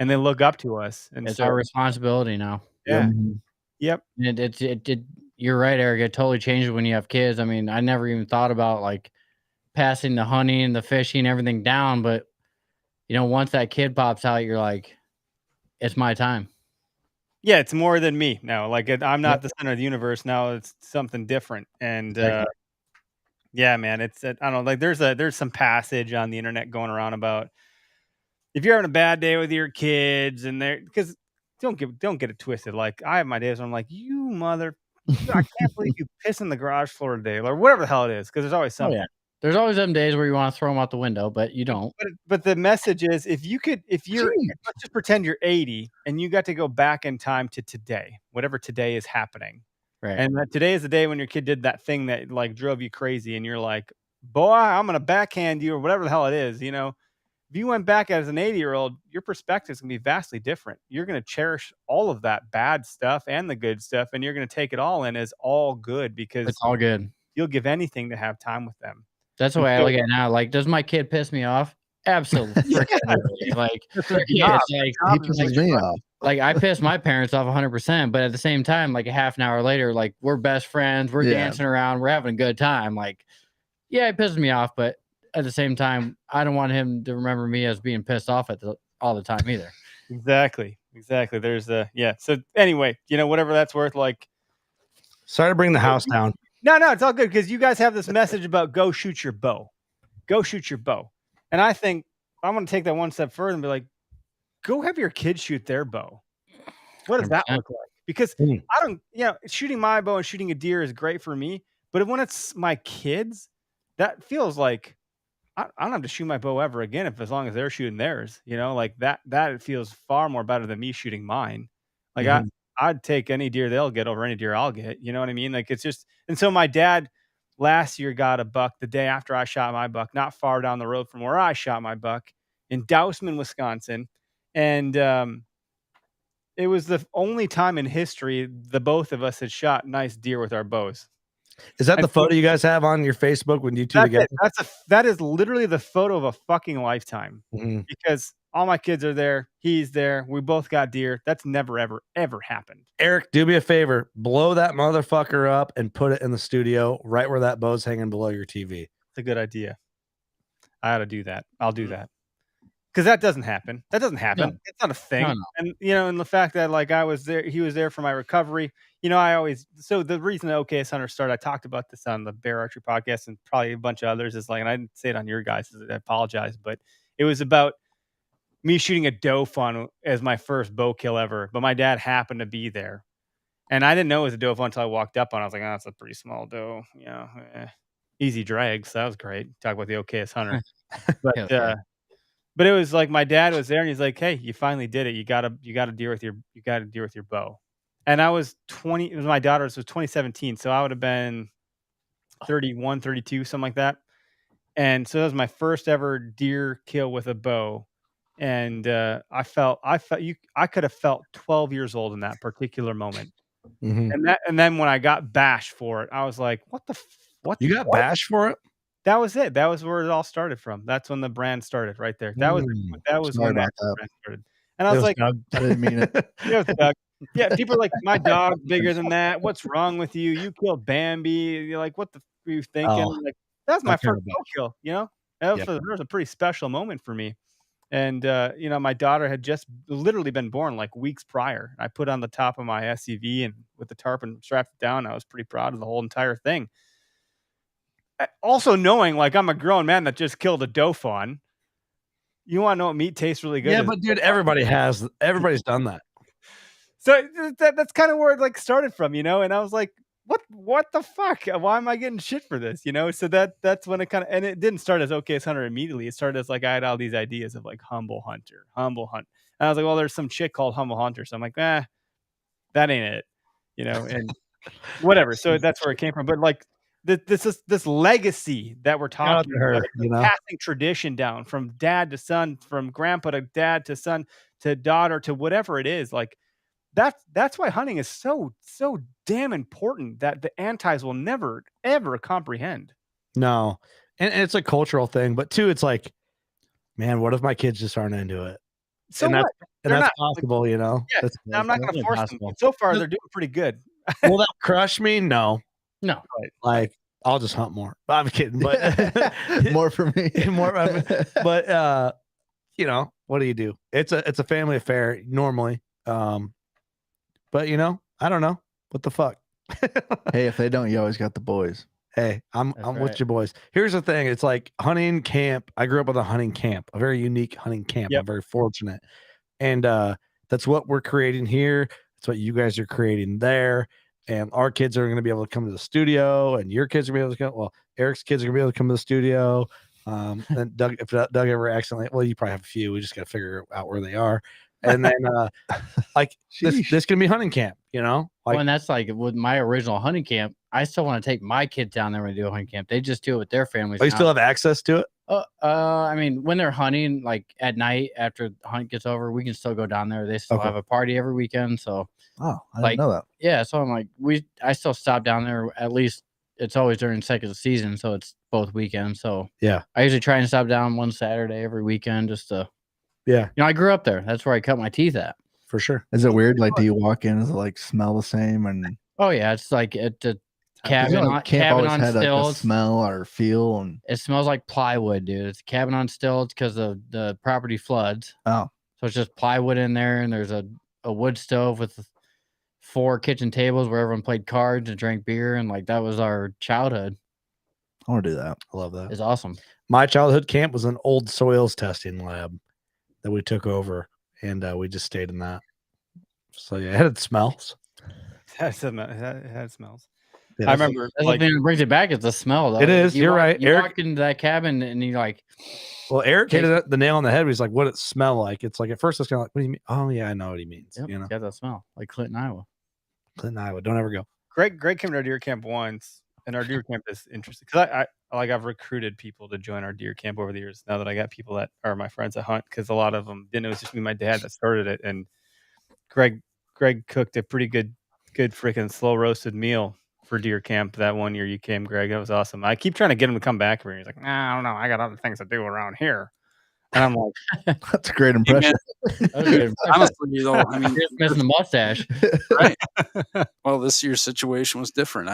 and they look up to us. And it's our responsibility now. Yeah. Yep. And you're right, Eric. It totally changes when you have kids. I mean, I never even thought about like passing the hunting, the fishing, everything down. But once that kid pops out, you're like, it's my time. Yeah, it's more than me now. Like I'm not the center of the universe now. It's something different. And yeah, man, I don't know. Like there's some passage on the internet going around about if you're having a bad day with your kids and they're because don't get it twisted. Like I have my days where I'm like, you mother, I can't believe you piss in the garage floor today, or whatever the hell it is. Because there's always something. Oh, yeah. There's always them days where you want to throw them out the window, but you don't. But the message is, if you're, let's just pretend you're 80 and you got to go back in time to today, whatever today is happening. Right. And that today is the day when your kid did that thing that like drove you crazy and you're like, boy, I'm going to backhand you or whatever the hell it is. If you went back as an 80-year-old, your perspective is going to be vastly different. You're going to cherish all of that bad stuff and the good stuff. And you're going to take it all in as all good because it's all good. You'll give anything to have time with them. That's the way I look at it now. Like, does my kid piss me off? Absolutely. Like, he pisses me off. Like, I piss my parents off 100%, but at the same time, like a half an hour later, like we're best friends, we're dancing around, we're having a good time. Like, yeah, it pisses me off, but at the same time, I don't want him to remember me as being pissed off all the time either. Exactly. There's So anyway, whatever that's worth. Like, sorry to bring the house down. No, it's all good because you guys have this message about go shoot your bow. Go shoot your bow. And I think I'm going to take that one step further and be like, go have your kids shoot their bow. What does that look like? Because I don't, shooting my bow and shooting a deer is great for me. But when it's my kids, that feels like I don't have to shoot my bow ever again as long as they're shooting theirs. Like that feels far more better than me shooting mine. Like I'd take any deer they'll get over any deer I'll get. You know what I mean? Like it's just, and so my dad last year got a buck the day after I shot my buck, not far down the road from where I shot my buck in Dousman, Wisconsin. And it was the only time in history the both of us had shot nice deer with our bows. Is that the photo you guys have on your Facebook when you two together? That is literally the photo of a fucking lifetime because all my kids are there. He's there. We both got deer. That's never, ever, ever happened. Eric, do me a favor. Blow that motherfucker up and put it in the studio right where that bow's hanging below your TV. It's a good idea. I ought to do that. I'll do that. Because that doesn't happen. No. It's not a thing. No. And, and the fact that like I was there, he was there for my recovery. So the reason the OKS Hunter started, I talked about this on the Bear Archery podcast and probably a bunch of others is like, and I didn't say it on your guys, I apologize, but it was about me shooting a doe fawn as my first bow kill ever. But my dad happened to be there. And I didn't know it was a doe fawn until I walked up on it. I was like, oh, that's a pretty small doe. Easy drag. So that was great. Talk about the OKS Hunter. But it was like my dad was there and he's like, hey, you finally did it. You got a deer with your bow. And I was 20, it was my daughter's, was 2017. So I would have been 31, 32, something like that. And so that was my first ever deer kill with a bow. And I could have felt 12 years old in that particular moment. And then when I got bashed for it, I was like, what? You got bashed for it? That was it. That was where it all started from. That's when the brand started right there. That was when that brand started. And I was like, Doug. I didn't mean it. Doug. Yeah, people are like, my dog's bigger than that. What's wrong with you? You killed Bambi. You're like, what the are you thinking? Like, that was my first bow kill, That was a pretty special moment for me. And my daughter had just literally been born like weeks prior. I put on the top of my SUV and with the tarp and strapped it down. I was pretty proud of the whole entire thing. Also knowing like I'm a grown man that just killed a doe fawn. You want to know what meat tastes really good? Yeah, but dude, everybody's done that. So that's kind of where it like started from, and I was like, what the fuck? Why am I getting shit for this? So that's when it kind of, and it didn't start as OKS Hunter immediately. It started as like, I had all these ideas of like humble hunt. And I was like, well, there's some chick called Humble Hunter. So I'm like, that ain't it, and whatever. So that's where it came from. But like, this legacy that we're talking about, passing tradition down from dad to son, from grandpa to dad to son to daughter to whatever it is. Like that's why hunting is so damn important that the antis will never ever comprehend. No, and it's a cultural thing, but too, it's like, man, what if my kids just aren't into it? So that's possible, Yeah, I'm not going to force them. So far, they're doing pretty good. Will that crush me? No. No. Like I'll just hunt more. I'm kidding, but More for me. more. But you know, what do? It's a family affair normally. But you know, I don't know what the fuck. Hey, if they don't, you always got the boys. Hey, I'm That's with right. you boys. Here's the thing. It's like hunting camp. I grew up with a hunting camp, a very unique hunting camp. Yep. I'm very fortunate. And that's what we're creating here. That's what you guys are creating there. And our kids are going to be able to come to the studio, and your kids are going to be able to come. Well, Eric's kids are going to be able to come to the studio. And Doug, if Doug ever accidentally, well, you probably have a few. We just got to figure out where they are. And then, like, this can be hunting camp, you know? Like, Well, and that's like with my original hunting camp. I still want to take my kids down there when they do a hunting camp. They just do it with their families. oh, you now. still have access to it? I mean, when they're hunting, like at night after the hunt gets over, we can still go down there. They still Okay. have a party every weekend. So, Oh, I Like- didn't know that. yeah. So I'm like, I still stop down there at least. It's always during second season, so it's both weekends. So Yeah. I usually try and stop down one Saturday every weekend just to, Yeah, I grew up there. That's where I cut my teeth at. for sure. Is it weird? Like, do you walk in? Does it like smell the same? And Oh yeah, it's like at the 'cause, cabin, you know, on, camp cabin always on had like a stilts. smell or feel. And It smells like plywood, dude. It's a cabin on stilts because the property floods. oh, So it's just plywood in there, and there's a wood stove with 4 kitchen tables where everyone played cards and drank beer, and like that was our childhood. I want to do that. I love that. It's awesome. My childhood camp was an old soils testing lab that we took over, and we just stayed in that. So yeah, it had smells. It had smells. Yeah, I remember That's like the thing that brings it back. It's the smell, though. It is, you're right, You Eric. walk into that cabin and you're like, Well, Eric hit the nail on the head. He's like, "What it smell like?" It's like at first it's kind of like, "What do you mean?" Oh yeah, I know what he means. yep, You know, got that smell, like Clinton, Iowa. Clinton, Iowa. Don't ever go. Greg came to our deer camp once, and our deer camp is interesting because I've recruited people to join our deer camp over the years. Now that I got people that are my friends that hunt, because a lot of them didn't. It was just me, and my dad that started it, and Greg cooked a pretty good freaking slow roasted meal for deer camp that one year you came, Greg. That was awesome. I keep trying to get him to come back here. He's like, nah, I don't know. I got other things to do around here. And I'm like, That's a great impression. Honestly, though, I mean, You're just missing the mustache. right. Well, this year's situation was different.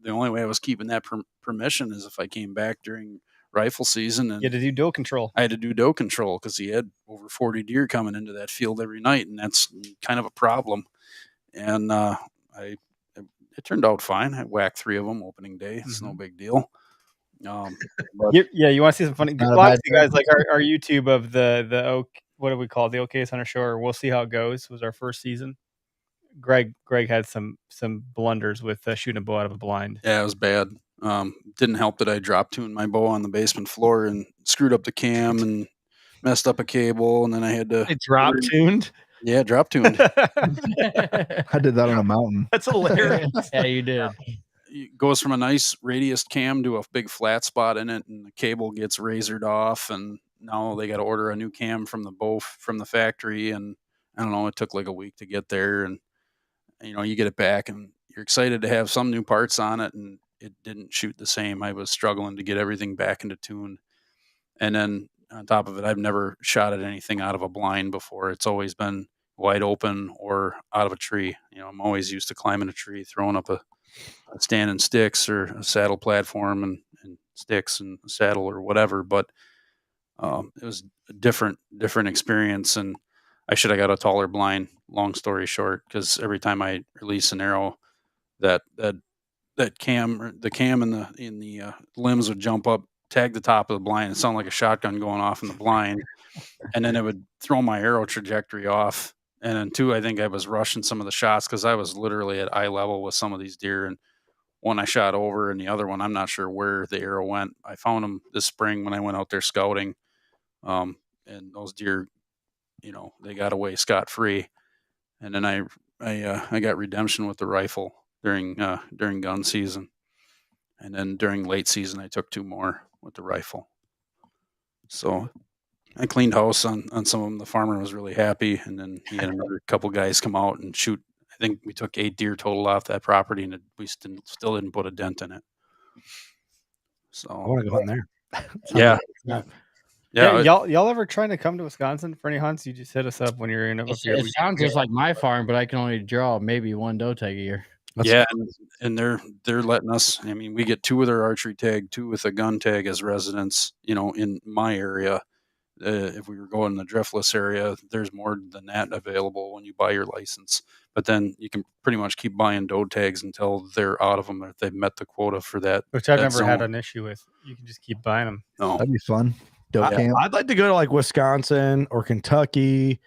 The only way I was keeping that permission is if I came back during rifle season, and you had to do doe control. I had to do doe control because he had over 40 deer coming into that field every night, and that's kind of a problem. And it turned out fine. I whacked 3 of them opening day. It's no big deal. But You want to see some funny? Not a Well, bad obviously, guys, like our YouTube of the oak. What do we call it? The OK's Hunter Show, or We'll See How It Goes was our first season. Greg had some blunders with shooting a bow out of a blind. yeah, it was bad. Didn't help that I drop tuned my bow on the basement floor and screwed up the cam and messed up a cable, and then I had to It drop tuned. Yeah, drop tuned. I did that on a mountain. That's hilarious. Yeah, you did. It goes from a nice radius cam to a big flat spot in it, and the cable gets razored off, and now they got to order a new cam from the factory, and I don't know, it took like a week to get there, and you get it back and you're excited to have some new parts on it, and it didn't shoot the same. I was struggling to get everything back into tune. And then on top of it, I've never shot at anything out of a blind before. It's always been wide open or out of a tree. I'm always used to climbing a tree, throwing up a stand and sticks or a saddle platform and sticks and a saddle or whatever. But it was a different experience, and I should have got a taller blind, long story short, because every time I release an arrow, that cam, the cam in the limbs would jump up, tag the top of the blind. It sounded like a shotgun going off in the blind, and then it would throw my arrow trajectory off. And then 2, I think I was rushing some of the shots because I was literally at eye level with some of these deer. And one I shot over, and the other one, I'm not sure where the arrow went. I found them this spring when I went out there scouting, and those deer, they got away scot-free. And then I got redemption with the rifle during gun season, and then during late season I took 2 more with the rifle. So I cleaned house on some of them. The farmer was really happy, and then he had another couple guys come out and shoot. I think we took 8 deer total off that property, and we still didn't put a dent in it. So I want to go in there. Yeah. Yeah, y'all ever trying to come to Wisconsin for any hunts? You just hit us up when you're in. It sounds just like my farm, but I can only draw maybe 1 doe tag a year. Yeah, and they're letting us. I mean, we get 2 with our archery tag, 2 with a gun tag as residents. In my area, if we were going in the driftless area, there's more than that available when you buy your license. But then you can pretty much keep buying doe tags until they're out of them, or if they've met the quota for that. Which I've that never had zone. an issue with. You can just keep buying them. No, That'd be fun. Doe camp. I'd like to go to like Wisconsin or Kentucky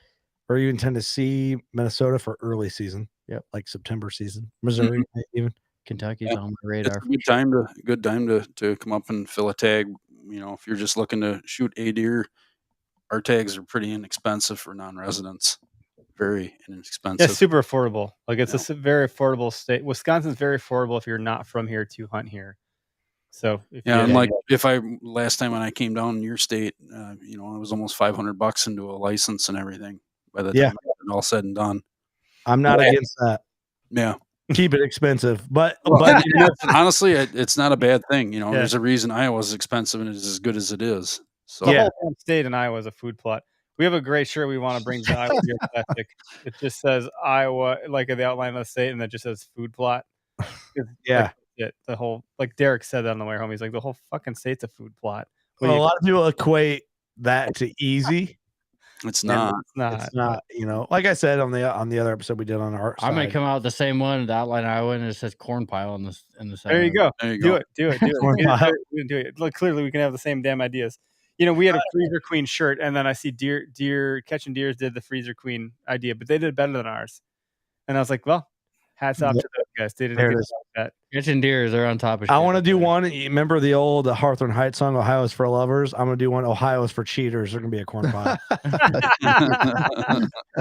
or even Tennessee, Minnesota for early season. Yep, like September season. Missouri, even. Kentucky's Yeah. on my it's radar. a good time to come up and fill a tag. If you're just looking to shoot a deer, our tags are pretty inexpensive for non-residents. Very inexpensive. Yeah, super affordable. Like it's a very affordable state. Wisconsin's very affordable if you're not from here to hunt here. So last time when I came down in your state, it was almost $500 into a license and everything by the time it all said and done. I'm not against that. Yeah. Keep it expensive, but honestly, it's not a bad thing. There's a reason Iowa's expensive and it's as good as it is. So the whole state in Iowa is a food plot. We have a great shirt we want to bring to Iowa Deer Classic. It just says Iowa, like the outline of the state, and it just says food plot. Yeah. The whole, like Derek said that on the way home. He's like, the whole fucking state's a food plot. A lot of people equate that to easy. It's not. It's not. Like I said on the other episode we did on our side. I may come out the same one, the outline Iowa, and it says corn pile in the center. There you go. Do it. Corn pile. Do it. Look, clearly we can have the same damn ideas. We had a Freezer Queen shirt, and then I see Deer Catching Deers did the Freezer Queen idea, but they did better than ours. And I was like, well, hats off to those guys. They did a good job with that. Catching Deers, they're on top of shit. I want to do one. You remember the old Hawthorne Heights song, Ohio is for lovers? I'm going to do one, Ohio is for cheaters. They're going to be a corn pile.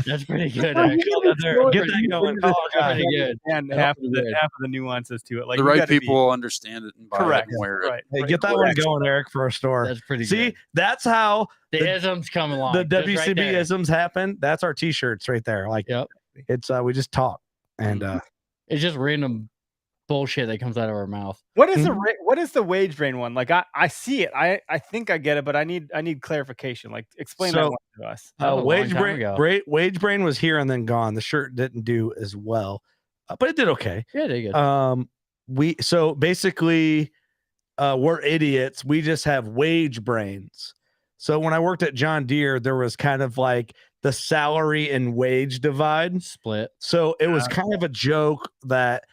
That's pretty good. Get that going. Pretty good. And half of the nuances to it. Like the right people will understand it and buy it and wear it. Right. Hey, get that one going, Eric, for a store. That's pretty good. See, that's how the isms come along. The WCB isms happen. That's our t-shirts right there. Like, it's we just talk. And it's just random bullshit that comes out of our mouth. What is the wage brain one? Like I see it. I think I get it, but I need clarification. Like explain that one to us. Wage brain was here and then gone. The shirt didn't do as well, but it did okay. Yeah, it did good. So basically we're idiots. We just have wage brains. So when I worked at John Deere, there was kind of like the salary and wage divide split. So it was kind of a joke that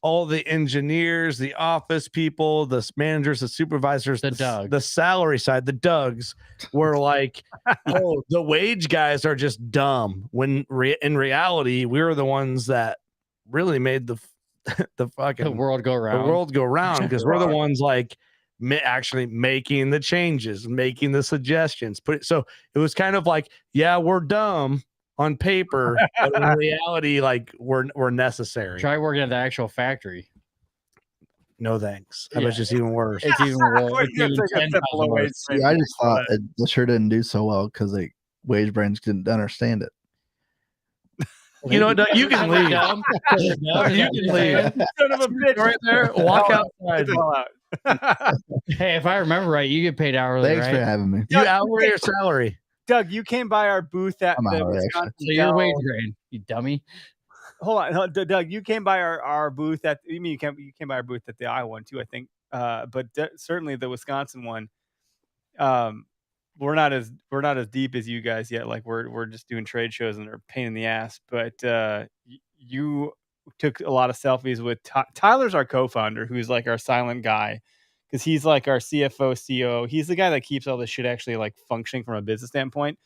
all the engineers, the office people, the managers, the supervisors, the salary side, the Dougs were like, oh, the wage guys are just dumb. When in reality, we were the ones that really made the world go round. The world go round because we're the ones like actually making the changes, making the suggestions. So it was kind of like, yeah, we're dumb on paper, but in reality, like we're necessary. Try working at the actual factory. No thanks. That was just even worse. It's even worse. See, I just thought the shirt didn't do so well because like wage brains didn't understand it. You know, Doug, you can leave. You can leave. Son of a bitch, right there. Walk outside. Hey, if I remember right, you get paid hourly. Thanks for having me. You hourly or salary? Doug, you came by our booth at the Wisconsin. So you're wage grain, you dummy. Hold on, Doug. You came by our booth at. You mean you came by our booth at the Iowa one too? I think, but certainly the Wisconsin one. We're not as deep as you guys yet. Like we're just doing trade shows and they're a pain in the ass. But you took a lot of selfies with Tyler's our co-founder, who's like our silent guy. Because he's like our CFO, COO. He's the guy that keeps all this shit actually like functioning from a business standpoint.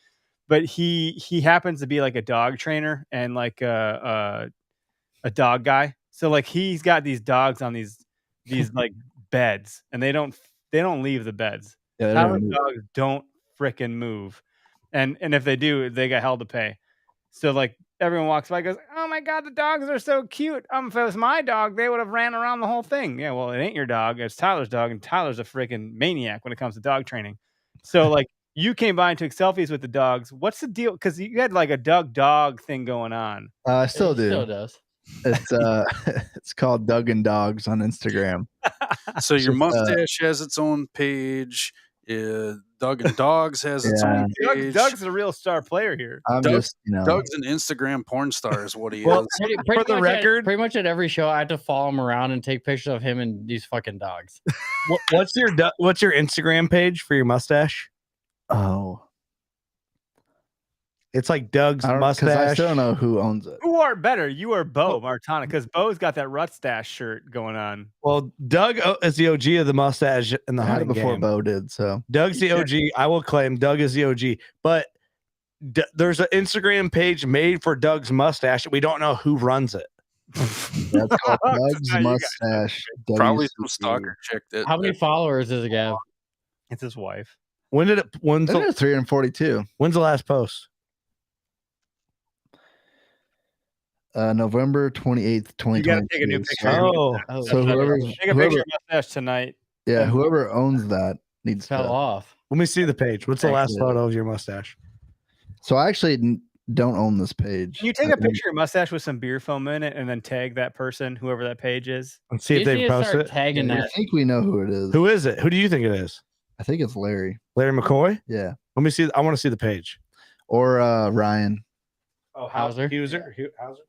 But he happens to be like a dog trainer and like a dog guy. So like he's got these dogs on these like beds, and they don't leave the beds. Yeah, dogs don't fricking move, and if they do, they got hell to pay. So like everyone walks by, goes, "Oh my god, the dogs are so cute. If it was my dog, they would have ran around the whole thing." Yeah, well, it ain't your dog. It's Tyler's dog, and Tyler's a freaking maniac when it comes to dog training. So like you came by and took selfies with the dogs. What's the deal? Because you had like a dog thing going on. I still do. Still does. It's called Doug and Dogs on Instagram. So your mustache has its own page. The Doug and Dogs has its own page. Doug's the real star player here. Doug's an Instagram porn star is what he Well, is. for the record, pretty much at every show, I have to follow him around and take pictures of him and these fucking dogs. What's your Instagram page for your mustache? Oh, it's like Doug's mustache. I still don't know who owns it. Who are better, you or Bo Martana? Because Bo's got that Rutstash shirt going on. Well, Doug is the OG of the mustache in the hunting before game. Bo did. So Doug's the OG. I will claim Doug is the OG. But there's an Instagram page made for Doug's mustache. We don't know who runs it. That's called Doug's mustache. Probably some stalker chick. How many followers does it have? It's his wife. When did it? When's the 342? When's the last post? November 28th, 2020. You gotta take a new picture. So whoever take a picture of mustache tonight. Yeah, whoever owns that needs fell off. Let me see the page. What's the last photo of your mustache? So I actually don't own this page. Can you take a picture of your mustache with some beer foam in it and then tag that person, whoever that page is? And see if they post it. Tagging that. I think we know who it is. Who is it? Who do you think it is? I think it's Larry. Larry McCoy? Yeah. Let me see. I want to see the page. Or Ryan. Oh, Hauser. Hauser.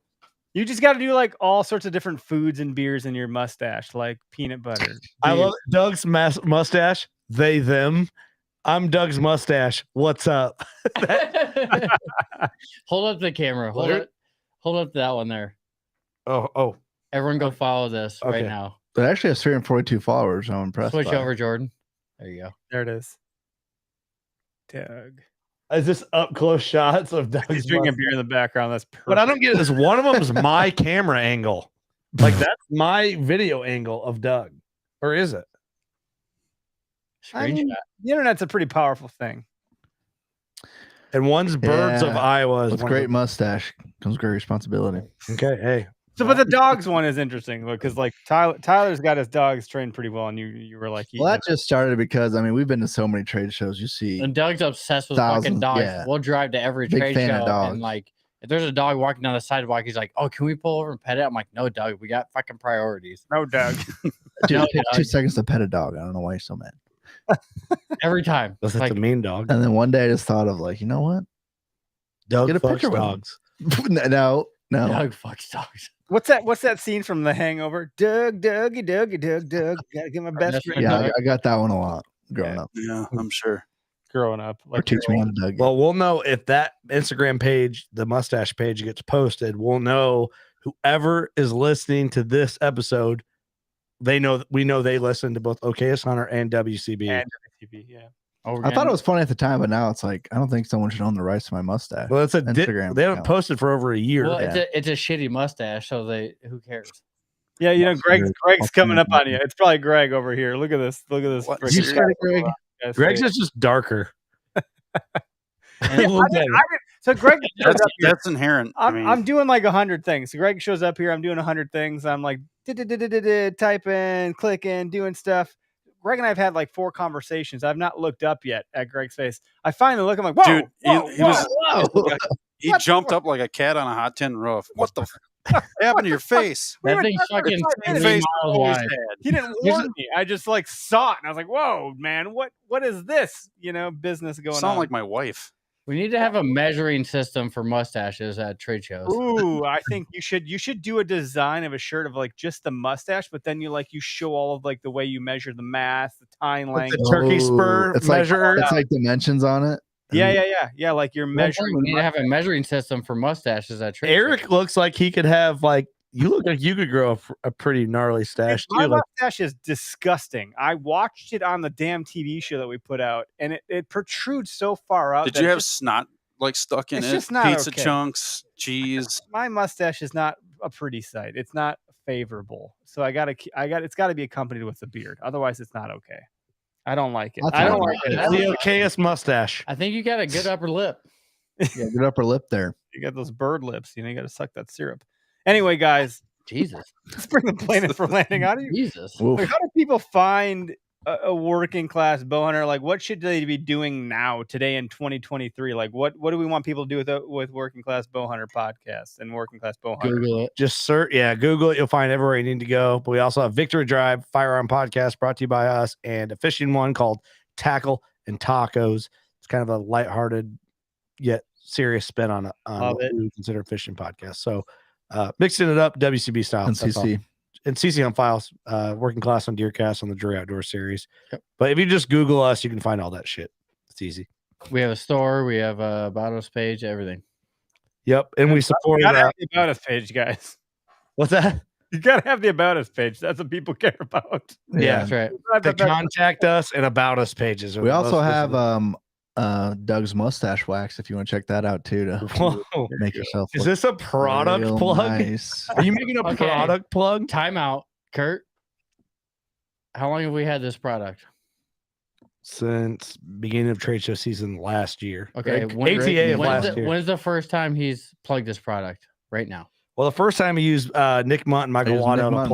You just got to do like all sorts of different foods and beers in your mustache, like peanut butter. I love Doug's mustache. They, them. I'm Doug's mustache. What's up? Hold up the camera. Hold up that one there. Oh. Everyone go follow this right now. It actually has 342 followers. I'm impressed. Switch over, Jordan. There you go. There it is. Doug. Is this up close shots of Doug's He's drinking beer in the background? That's perfect. But I don't get it. Is one of them is my camera angle. Like that's my video angle of Doug. Or is it? I mean, the internet's a pretty powerful thing. And one's Birds of Iowa. With great mustache comes great responsibility. Okay, hey. So, but the dogs one is interesting because, like, Tyler's got his dogs trained pretty well, and you were like, well, that just started because I mean we've been to so many trade shows. You see, and Doug's obsessed with fucking dogs. We'll drive to every trade show, and like, if there's a dog walking down the sidewalk, he's like, "Oh, can we pull over and pet it?" I'm like, "No, Doug, we got fucking priorities." No, Doug. Dude, it takes 2 seconds to pet a dog. I don't know why you're so mad. Every time, that's like a mean dog. And then one day I just thought of like, you know what? Doug get a picture with dogs. No. Doug fucks dogs. What's that scene from The Hangover? Doug. Gotta get my best friend. Yeah, I got that one a lot growing up. Yeah, I'm sure. Growing up. Or teach me how to Doug. Well, we'll know if that Instagram page, the mustache page, gets posted. We'll know whoever is listening to this episode. We know they listen to both OKS Hunter and WCB. And WCB, yeah. I thought it was funny at the time, but now it's like I don't think someone should own the rights to my mustache. Well, it's a Instagram. They haven't posted for over a year. Well, it's a shitty mustache, so who cares? Yeah, you know, Greg's coming up on you. It's probably Greg over here. Look at this. You started Greg. Greg's is just darker. So Greg, that's inherent. I'm doing like 100 things. So Greg shows up here. I'm doing 100 things. I'm like typing, clicking, doing stuff. Greg and I have had like 4 conversations. I've not looked up yet at Greg's face. I finally look. I'm like, whoa, dude, he jumped up like a cat on a hot tin roof. What the happened to your face? That thing's fucking 3 miles wide. He didn't warn me. I just like saw it, and I was like, whoa, man, what is this? You know, business going on. Sound like my wife. We need to have a measuring system for mustaches at trade shows. Ooh, I think you should do a design of a shirt of like just the mustache, but then you show all of like the way you measure the mass, the tying length, the turkey spur measure. It's like dimensions on it. Yeah. Like you're measuring. We need to have a measuring system for mustaches at trade Eric shows. looks like he could have like. You look like you could grow a pretty gnarly stash My too. mustache is disgusting. I watched it on the damn TV show that we put out, and it protrudes so far out. Did you have snot like stuck in it's it? Just not Pizza okay. chunks, cheese. My mustache is not a pretty sight. It's not favorable. So it's got to be accompanied with a beard. Otherwise, it's not okay. I don't like it. I don't like it. The OKS mustache. I think you got a good upper lip. Yeah, good upper lip there. You got those bird lips. You got to suck that syrup. Anyway, guys, Jesus, let's bring the plane in for landing. How do you? Jesus. Like, how do people find a working class bow hunter? Like, what should they be doing now, today in 2023? Like, what do we want people to do with Working Class Bow Hunter podcast and Working Class Bow Hunter? Google it. Just search, Google it. You'll find everywhere you need to go. But we also have Victory Drive, Firearm Podcast, brought to you by us, and a fishing one called Tackle and tacos. It's kind of a lighthearted yet serious spin on what we would consider a fishing podcast. So mixing it up WCB style. And CC. And CC on Files, Working Class on Deercast on the Drury Outdoor series. Yep. But if you just Google us, you can find all that shit. It's easy. We have a store. We have a about us page. Everything. Yep, and we support the about us page, guys. What's that? You gotta have the about us page. That's what people care about. Yeah, that's right. The contact us and about us pages. We also have Doug's mustache wax if you want to check that out too to make yourself. Is this a product plug? Nice. Are you making a product plug? Time out, Kurt. How long have we had this product? Since beginning of trade show season last year. Okay, ATA of last year. When's the first time he's plugged this product? Right now. Well, the first time he used Nick Munt and Michael Waddell to plug